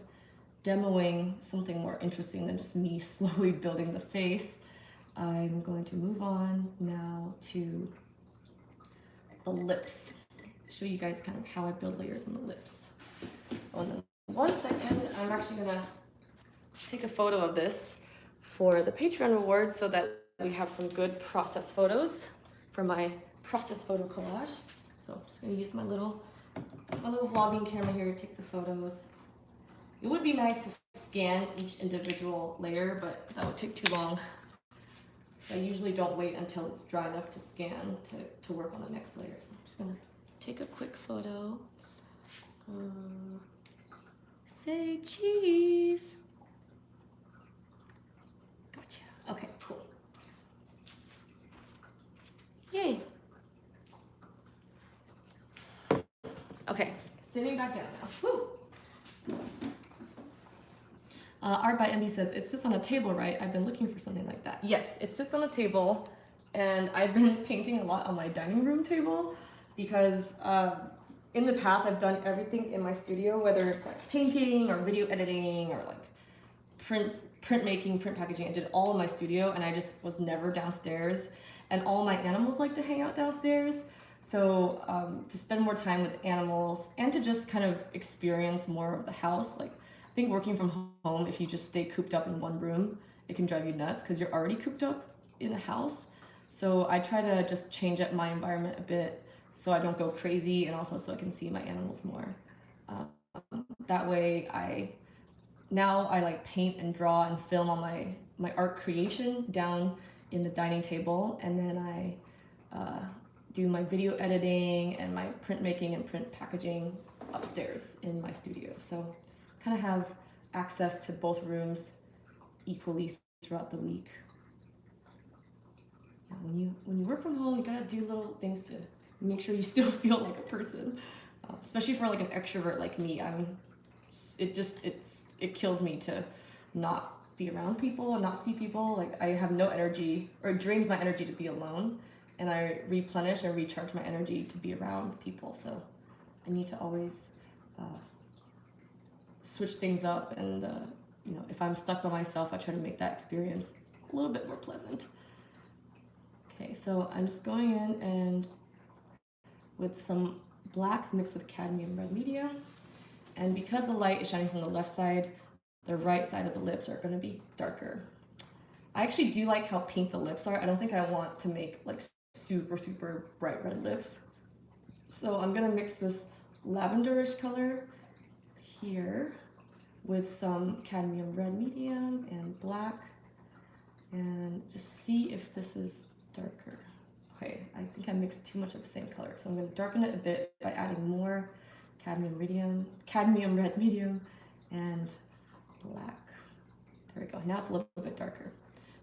A: demoing something more interesting than just me slowly building the face, I'm going to move on now to the lips. Show you guys kind of how I build layers on the lips. Oh, and then 1 second, I'm actually gonna take a photo of this for the Patreon rewards so that we have some good process photos for my process photo collage. So I'm just gonna use my little vlogging camera here to take the photos. It would be nice to scan each individual layer, but that would take too long. So I usually don't wait until it's dry enough to scan to work on the next layer. So I'm just gonna take a quick photo. Say cheese. Gotcha. Okay, cool. Yay. Okay, sitting back down now. Woo. Art by MB says, it sits on a table, right? I've been looking for something like that. Yes, it sits on a table, and I've been painting a lot on my dining room table because in the past I've done everything in my studio, whether it's like painting or video editing or like print making, print packaging. I did all in my studio, and I just was never downstairs, and all my animals like to hang out downstairs. So to spend more time with animals and to just kind of experience more of the house, like I think working from home, if you just stay cooped up in one room, it can drive you nuts because you're already cooped up in a house. So I try to just change up my environment a bit so I don't go crazy, and also so I can see my animals more. That way I like paint and draw and film on my art creation down in the dining table, and then I do my video editing and my printmaking and print packaging upstairs in my studio. So kind of have access to both rooms equally throughout the week. Yeah, when you work from home, you gotta do little things to make sure you still feel like a person, especially for like an extrovert like me. It kills me to not be around people and not see people. Like I have no energy, or it drains my energy to be alone, and I replenish and recharge my energy to be around people. So I need to always switch things up, and you know, if I'm stuck by myself, I try to make that experience a little bit more pleasant. Okay, so I'm just going in and with some black mixed with cadmium red medium, and because the light is shining from the left side, the right side of the lips are going to be darker. I actually do like how pink the lips are. I don't think I want to make like super bright red lips. So I'm gonna mix this lavenderish color here with some cadmium red medium and black, and just see if this is darker. Okay, I think I mixed too much of the same color, so I'm gonna darken it a bit by adding more cadmium red medium, and black. There we go. Now it's a little bit darker.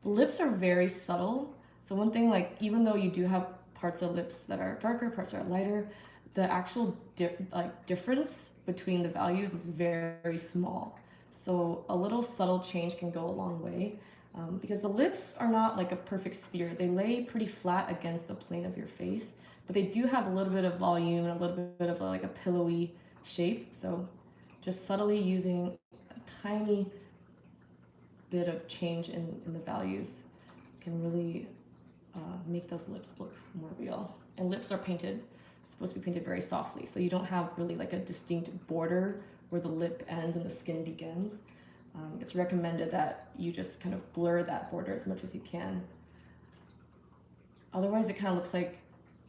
A: The lips are very subtle. So one thing, like, even though you do have parts of the lips that are darker, parts that are lighter, the actual difference between the values is very, very small. So a little subtle change can go a long way. Because the lips are not like a perfect sphere. They lay pretty flat against the plane of your face, but they do have a little bit of volume and a little bit of like a pillowy shape. So just subtly using a tiny bit of change in the values can really make those lips look more real. And lips are painted, supposed to be painted very softly. So you don't have really like a distinct border where the lip ends and the skin begins. It's recommended that you just kind of blur that border as much as you can. Otherwise, it kind of looks like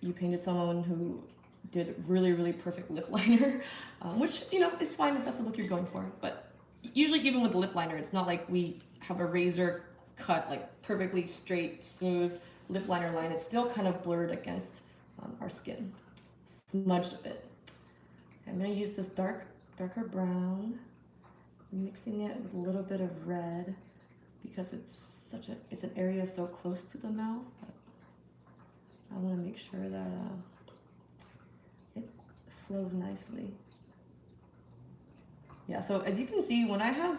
A: you painted someone who did really, really perfect lip liner, which, you know, is fine if that's the look you're going for. But usually even with the lip liner, it's not like we have a razor cut, like perfectly straight, smooth lip liner line. It's still kind of blurred against our skin, smudged a bit. I'm gonna use this darker brown, mixing it with a little bit of red because it's an area so close to the mouth. I want to make sure that it flows nicely. Yeah, so as you can see, when I have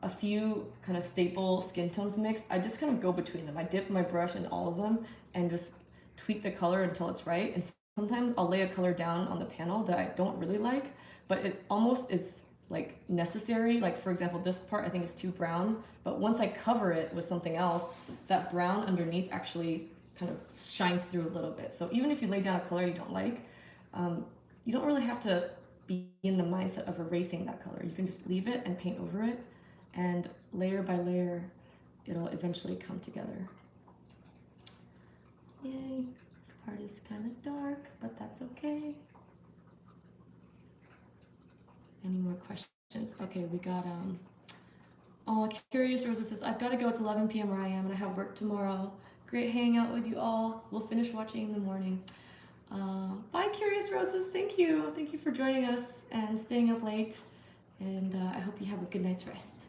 A: a few kind of staple skin tones mixed, I just kind of go between them. I dip my brush in all of them and just tweak the color until it's right. And sometimes I'll lay a color down on the panel that I don't really like, but it almost is like necessary. Like for example, this part I think is too brown, but once I cover it with something else, that brown underneath actually kind of shines through a little bit. So even if you lay down a color you don't like, you don't really have to be in the mindset of erasing that color. You can just leave it and paint over it, and layer by layer, it'll eventually come together. Yay, this part is kind of dark, but that's okay. Any more questions? Okay, we got, oh, Curious Rosa says, I've got to go, it's 11 p.m. where I am and I have work tomorrow. Great hanging out with you all. We'll finish watching in the morning. Bye, Curious Roses, thank you. Thank you for joining us and staying up late. And I hope you have a good night's rest.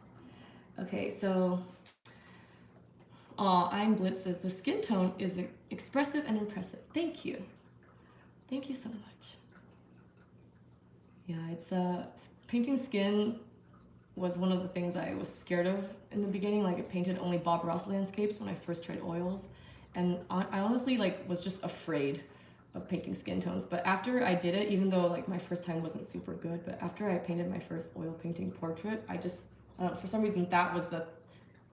A: Okay, so, I'm Blitz says, the skin tone is expressive and impressive. Thank you. Thank you so much. Yeah, it's painting skin was one of the things I was scared of in the beginning. Like I painted only Bob Ross landscapes when I first tried oils, and I honestly like was just afraid of painting skin tones. But after I did it, even though like my first time wasn't super good, but after I painted my first oil painting portrait, I just for some reason that was the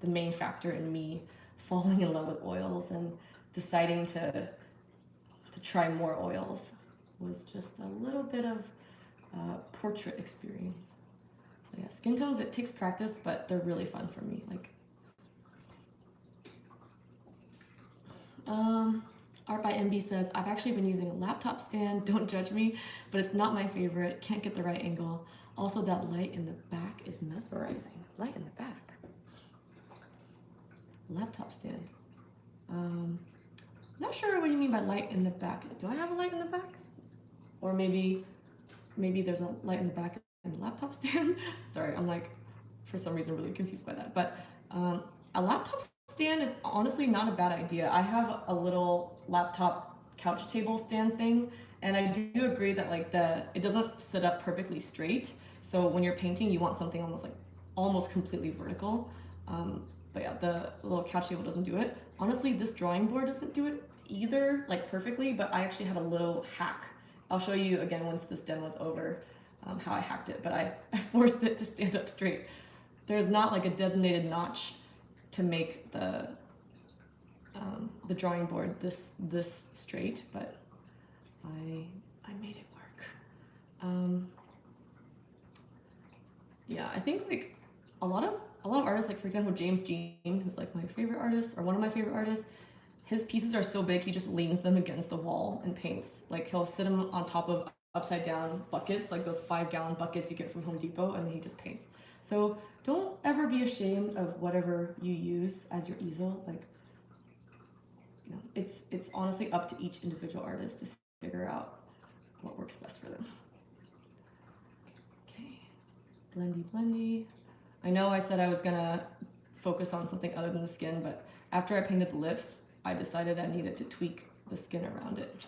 A: main factor in me falling in love with oils and deciding to try more oils. Was just a little bit of portrait experience. So yeah, skin tones, it takes practice, but they're really fun for me. Like, Art by MB says, I've actually been using a laptop stand, don't judge me, but it's not my favorite, can't get the right angle. Also, that light in the back is mesmerizing. Light in the back. Laptop stand. Not sure what you mean by light in the back. Do I have a light in the back? Or maybe there's a light in the back in the laptop stand. Sorry, I'm like, for some reason, really confused by that. But a laptop stand is honestly not a bad idea. I have a little laptop couch table stand thing, and I do agree that like it doesn't sit up perfectly straight. So when you're painting, you want something almost completely vertical. But yeah, the little couch table doesn't do it. Honestly, this drawing board doesn't do it either, like perfectly, but I actually had a little hack. I'll show you again once this demo is over how I hacked it, but I forced it to stand up straight. There's not like a designated notch to make the drawing board this straight, but I made it work. Yeah, I think like a lot of artists, like for example James Jean, who's like my favorite artist or one of my favorite artists, his pieces are so big he just leans them against the wall and paints. Like he'll sit them on top of upside down buckets, like those 5-gallon buckets you get from Home Depot, and then he just paints. So don't ever be ashamed of whatever you use as your easel. Like, you know, it's honestly up to each individual artist to figure out what works best for them. Okay, blendy. I know I said I was gonna focus on something other than the skin, but after I painted the lips, I decided I needed to tweak the skin around it.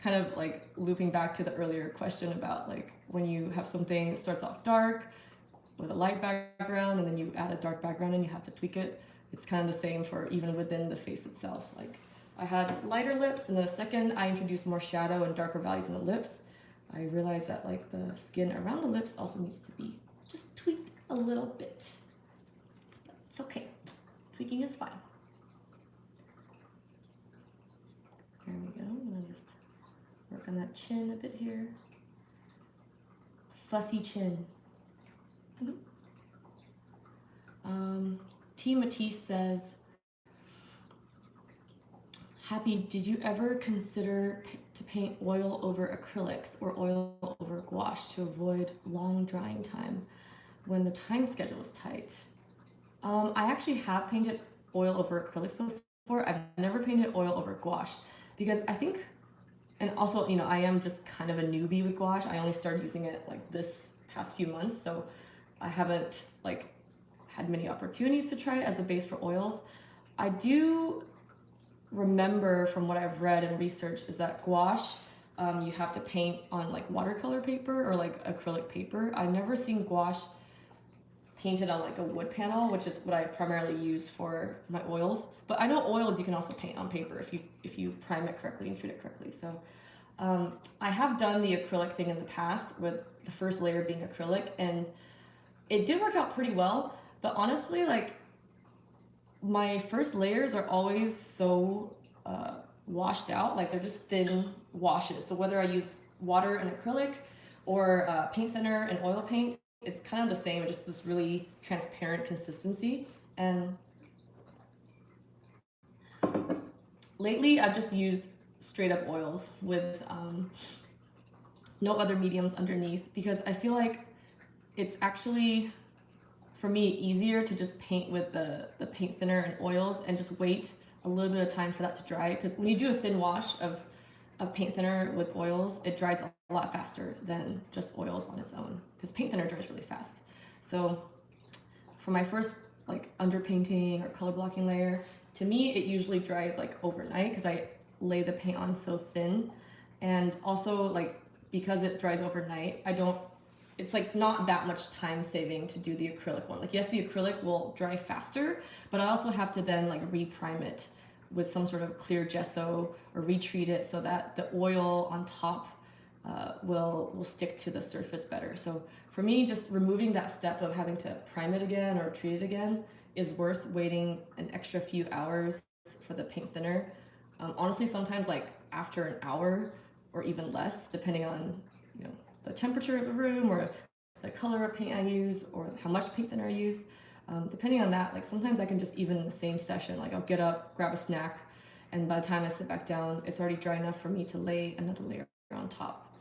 A: Kind of like looping back to the earlier question about like when you have something that starts off dark with a light background and then you add a dark background and you have to tweak it. It's kind of the same for even within the face itself. Like I had lighter lips, and the second I introduced more shadow and darker values in the lips, I realized that like the skin around the lips also needs to be just tweaked a little bit. But it's okay. Tweaking is fine. There we go. I'm gonna just work on that chin a bit here. Fussy chin. T. Matisse says, Happy, did you ever consider to paint oil over acrylics or oil over gouache to avoid long drying time when the time schedule is tight? I actually have painted oil over acrylics before. I've never painted oil over gouache because I think, and also, you know, I am just kind of a newbie with gouache. I only started using it like this past few months, so I haven't like had many opportunities to try it as a base for oils. I do remember from what I've read and researched is that gouache, you have to paint on like watercolor paper or like acrylic paper. I've never seen gouache painted on like a wood panel, which is what I primarily use for my oils. But I know oils you can also paint on paper if you prime it correctly and treat it correctly. So I have done the acrylic thing in the past with the first layer being acrylic, and it did work out pretty well. But honestly, like my first layers are always so washed out, like they're just thin washes. So whether I use water and acrylic or paint thinner and oil paint, it's kind of the same, just this really transparent consistency. And lately I've just used straight up oils with no other mediums underneath, because I feel like it's actually, for me, easier to just paint with the paint thinner and oils and just wait a little bit of time for that to dry. Because when you do a thin wash of paint thinner with oils, it dries a lot faster than just oils on its own, because paint thinner dries really fast. So for my first like underpainting or color blocking layer, to me it usually dries like overnight because I lay the paint on so thin. And also like because it dries overnight, it's like not that much time saving to do the acrylic one. Like yes, the acrylic will dry faster, but I also have to then like reprime it with some sort of clear gesso or retreat it so that the oil on top will stick to the surface better. So for me, just removing that step of having to prime it again or treat it again is worth waiting an extra few hours for the paint thinner. Honestly, sometimes like after an hour or even less, depending on the temperature of the room or the color of paint I use or how much paint thinner I use. Depending on that, like sometimes I can just, even in the same session, like I'll get up, grab a snack, and by the time I sit back down, it's already dry enough for me to lay another layer on top.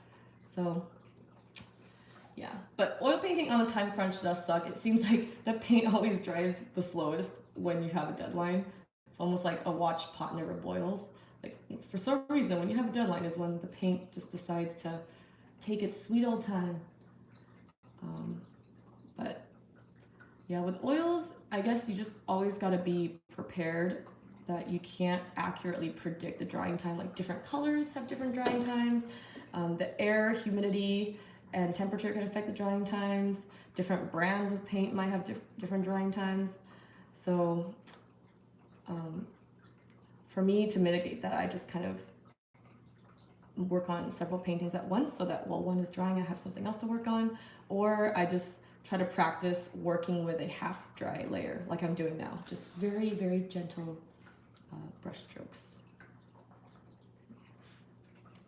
A: So yeah, but oil painting on a time crunch does suck. It seems like the paint always dries the slowest when you have a deadline. It's almost like a watch pot never boils. Like for some reason, when you have a deadline is when the paint just decides to take its sweet old time. But yeah, with oils, I guess you just always got to be prepared that you can't accurately predict the drying time. Like different colors have different drying times. The air, humidity, and temperature can affect the drying times. Different brands of paint might have different drying times. So for me to mitigate that, I just kind of work on several paintings at once so that while one is drying, I have something else to work on, or I just try to practice working with a half dry layer like I'm doing now. Just very, very gentle brush strokes.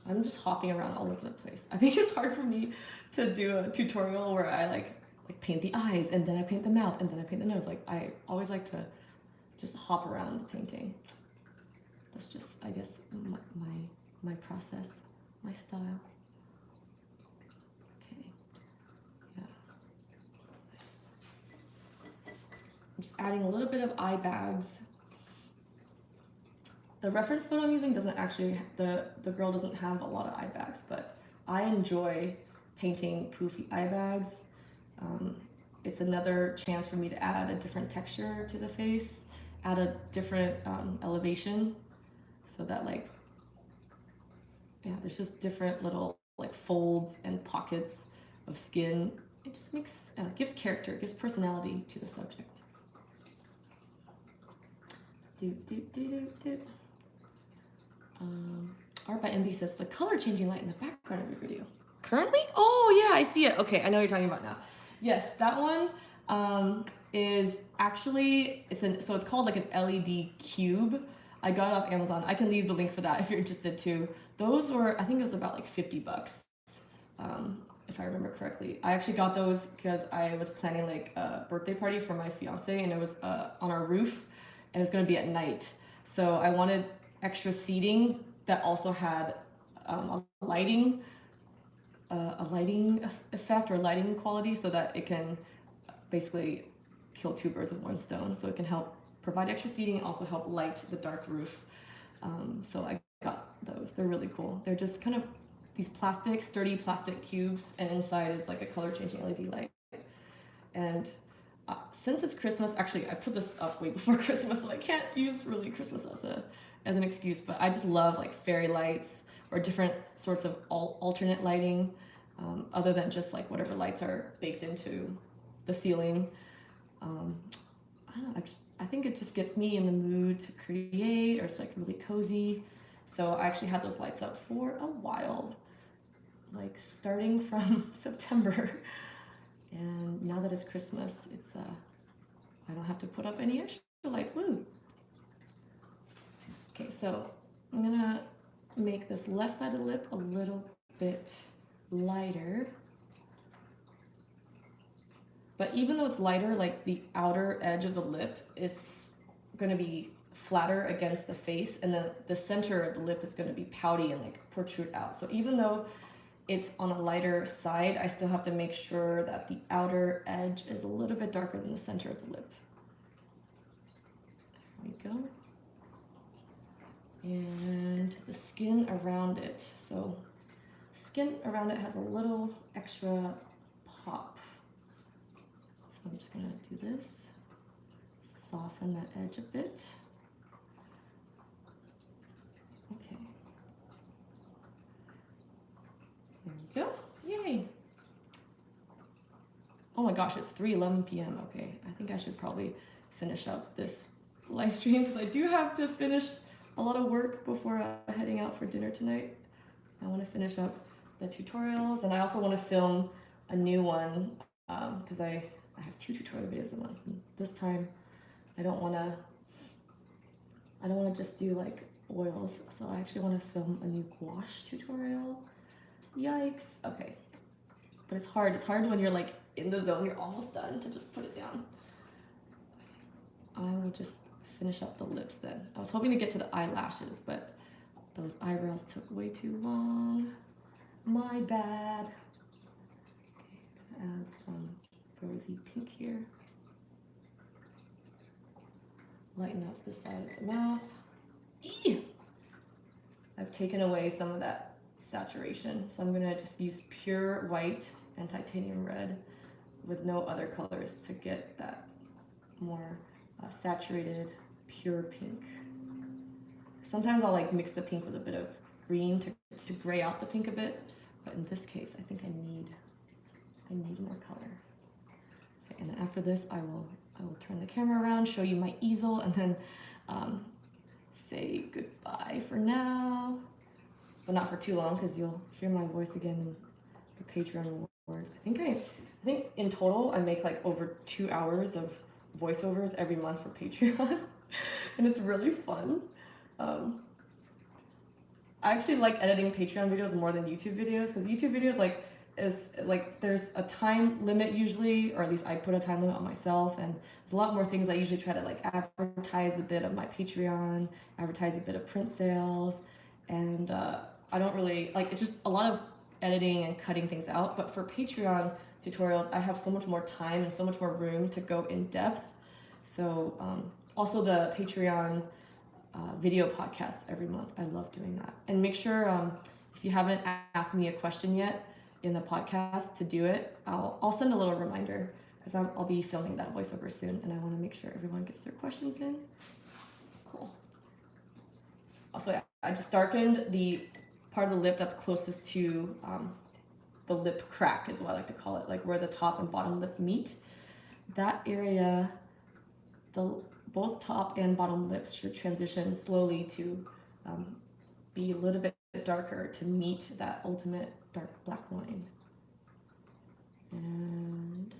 A: I'm just hopping around all over the place. I think it's hard for me to do a tutorial where I like paint the eyes and then I paint the mouth and then I paint the nose. Like I always like to just hop around the painting. That's just, I guess, my process, my style. Okay, yeah, nice. I'm just adding a little bit of eye bags. The reference photo I'm using doesn't actually, the girl doesn't have a lot of eye bags, but I enjoy painting poofy eye bags. It's another chance for me to add a different texture to the face, add a different elevation, so that like yeah, there's just different little like folds and pockets of skin. It just makes, gives character, gives personality to the subject. Art by MB says the color changing light in the background of your video. Currently? Oh yeah, I see it. Okay, I know what you're talking about now. Yes, that one is actually, so it's called like an LED cube. I got it off Amazon. I can leave the link for that if you're interested too. Those were, I think it was about like 50 bucks, if I remember correctly. I actually got those because I was planning like a birthday party for my fiance, and it was on our roof, and it was gonna be at night. So I wanted extra seating that also had a lighting effect or lighting quality, so that it can basically kill two birds with one stone. So it can help provide extra seating and also help light the dark roof. So I got those. They're really cool. They're just kind of these sturdy plastic cubes, and inside is like a color changing LED light. And since it's Christmas, actually I put this up way before Christmas, so I can't use really Christmas as an excuse, but I just love like fairy lights or different sorts of alternate lighting, other than just like whatever lights are baked into the ceiling. I don't know, I think it just gets me in the mood to create, or it's like really cozy. So I actually had those lights up for a while, like starting from September. And now that it's Christmas, it's I don't have to put up any extra lights. Woo! Okay, so I'm gonna make this left side of the lip a little bit lighter. But even though it's lighter, like the outer edge of the lip is gonna be flatter against the face, and the center of the lip is gonna be pouty and like protrude out. So even though it's on a lighter side, I still have to make sure that the outer edge is a little bit darker than the center of the lip. There we go. And the skin around it. So skin around it has a little extra pop. So I'm just gonna do this, soften that edge a bit. Okay. There we go. Yay. Oh my gosh, it's 3:11 p.m. Okay, I think I should probably finish up this live stream because I do have to finish a lot of work before heading out for dinner tonight. I want to finish up the tutorials, and I also want to film a new one because I have 2 tutorial videos a month. And this time, I don't want to just do like oils, so I actually want to film a new gouache tutorial. Yikes. Okay, but it's hard. It's hard when you're like in the zone. You're almost done to just put it down. I will just finish up the lips then. I was hoping to get to the eyelashes, but those eyebrows took way too long. My bad. Okay, add some rosy pink here. Lighten up the side of the mouth. Eee! I've taken away some of that saturation, so I'm gonna just use pure white and titanium red with no other colors to get that more saturated pure pink. Sometimes I'll like mix the pink with a bit of green to gray out the pink a bit, but in this case I think I need more color. Okay, and then after this I will turn the camera around, show you my easel, and then say goodbye for now, but not for too long because you'll hear my voice again in the Patreon rewards. I think in total I make like over 2 hours of voiceovers every month for Patreon, and it's really fun. I actually like editing Patreon videos more than YouTube videos, because YouTube videos there's a time limit usually, or at least I put a time limit on myself, and there's a lot more things I usually try to like advertise a bit of my Patreon, advertise a bit of print sales, and I don't really like, it's just a lot of editing and cutting things out. But for Patreon tutorials I have so much more time and so much more room to go in depth. So also the Patreon video podcasts every month, I love doing that. And make sure if you haven't asked me a question yet in the podcast to do it, I'll send a little reminder, because I'll be filming that voiceover soon, and I want to make sure everyone gets their questions in. Cool. Also, yeah, I just darkened the part of the lip that's closest to the lip crack is what I like to call it, like where the top and bottom lip meet. That area, both top and bottom lips should transition slowly to be a little bit darker to meet that ultimate dark black line. And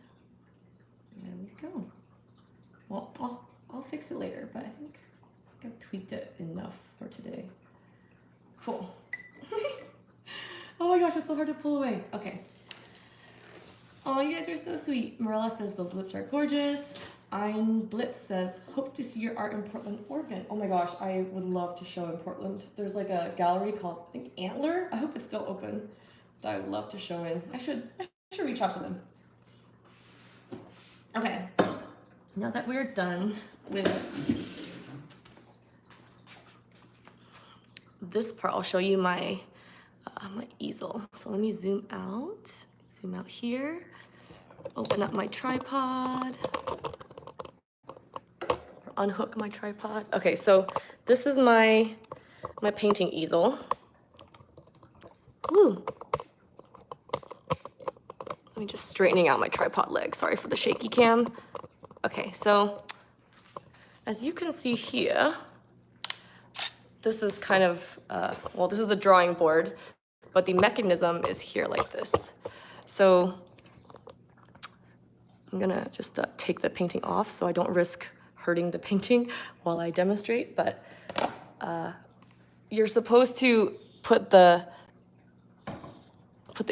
A: there we go. Well, I'll fix it later, but I think I've tweaked it enough for today. Cool. Oh my gosh, it's so hard to pull away. Okay. Oh, you guys are so sweet. Marilla says those lips are gorgeous. Ein Blitz says, hope to see your art in Portland, Oregon. Oh my gosh, I would love to show in Portland. There's like a gallery called, I think, Antler. I hope it's still open. That I would love to show in. I should reach out to them. Okay, now that we're done with this part, I'll show you my my easel. So let me zoom out here, open up my tripod, or unhook my tripod. Okay, so this is my painting easel. Ooh. Let me just straightening out my tripod leg. Sorry for the shaky cam. Okay, so as you can see here, this is kind of, well, this is the drawing board, but the mechanism is here like this. So I'm gonna just take the painting off so I don't risk hurting the painting while I demonstrate, but you're supposed to put the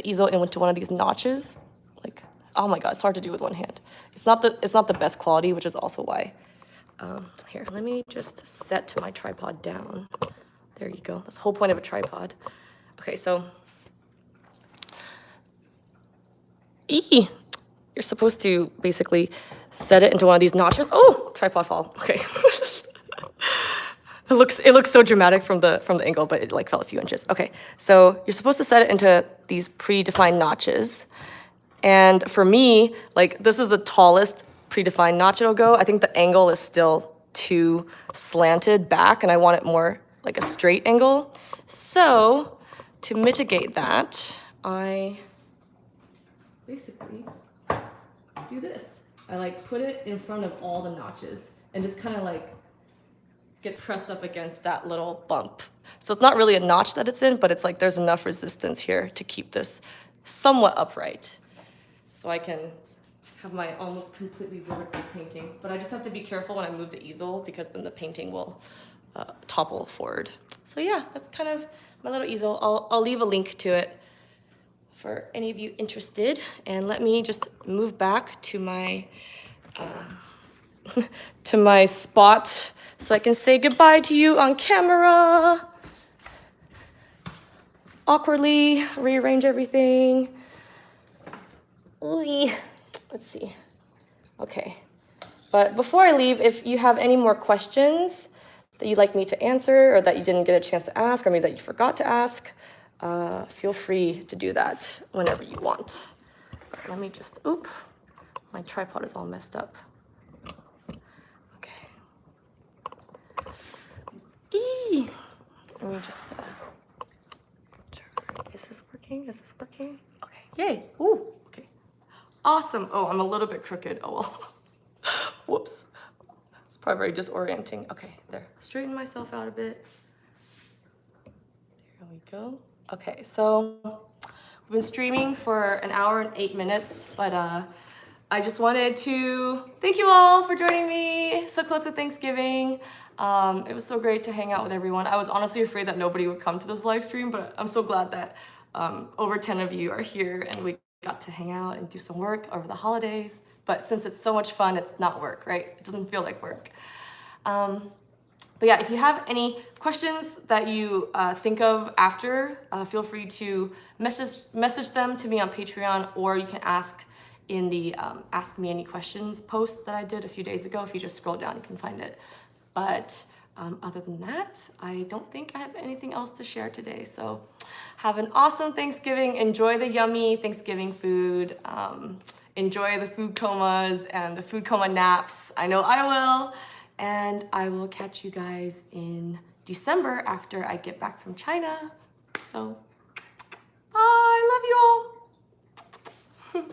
A: easel into one of these notches. Like, oh my God, it's hard to do with one hand. It's not the best quality, which is also why. Here, let me just set my tripod down. There you go. That's the whole point of a tripod. Okay, so you're supposed to basically set it into one of these notches. Oh, tripod fall. Okay. It looks so dramatic from the angle, but it like fell a few inches. Okay, so you're supposed to set it into these predefined notches. And for me, like this is the tallest predefined notch it'll go. I think the angle is still too slanted back and I want it more like a straight angle. So to mitigate that, I basically do this. I like put it in front of all the notches and just kind of like gets pressed up against that little bump. So it's not really a notch that it's in, but it's like there's enough resistance here to keep this somewhat upright. So I can have my almost completely vertical painting, but I just have to be careful when I move the easel because then the painting will topple forward. So yeah, that's kind of my little easel. I'll leave a link to it for any of you interested. And let me just move back to my to my spot so I can say goodbye to you on camera. Awkwardly rearrange everything. Ooh, let's see. Okay, but before I leave, if you have any more questions that you'd like me to answer or that you didn't get a chance to ask or maybe that you forgot to ask, feel free to do that whenever you want. But let me just, oops, my tripod is all messed up. Okay. Let me just, is this working? Is this working? Okay, yay, ooh, okay. Awesome. Oh, I'm a little bit crooked. Oh, well. Whoops. It's probably very disorienting. Okay, there. Straighten myself out a bit. There we go. Okay, so we've been streaming for an hour and 8 minutes, but I just wanted to thank you all for joining me so close to Thanksgiving. It was so great to hang out with everyone. I was honestly afraid that nobody would come to this live stream, but I'm so glad that over 10 of you are here and we got to hang out and do some work over the holidays. But since it's so much fun, it's not work, right? It doesn't feel like work. But yeah, if you have any questions that you think of after, feel free to message them to me on Patreon, or you can ask in the Ask Me Any Questions post that I did a few days ago. If you just scroll down, you can find it. But other than that, I don't think I have anything else to share today. So have an awesome Thanksgiving. Enjoy the yummy Thanksgiving food. Enjoy the food comas and the food coma naps. I know I will. And I will catch you guys in December after I get back from China. So, bye, love you all.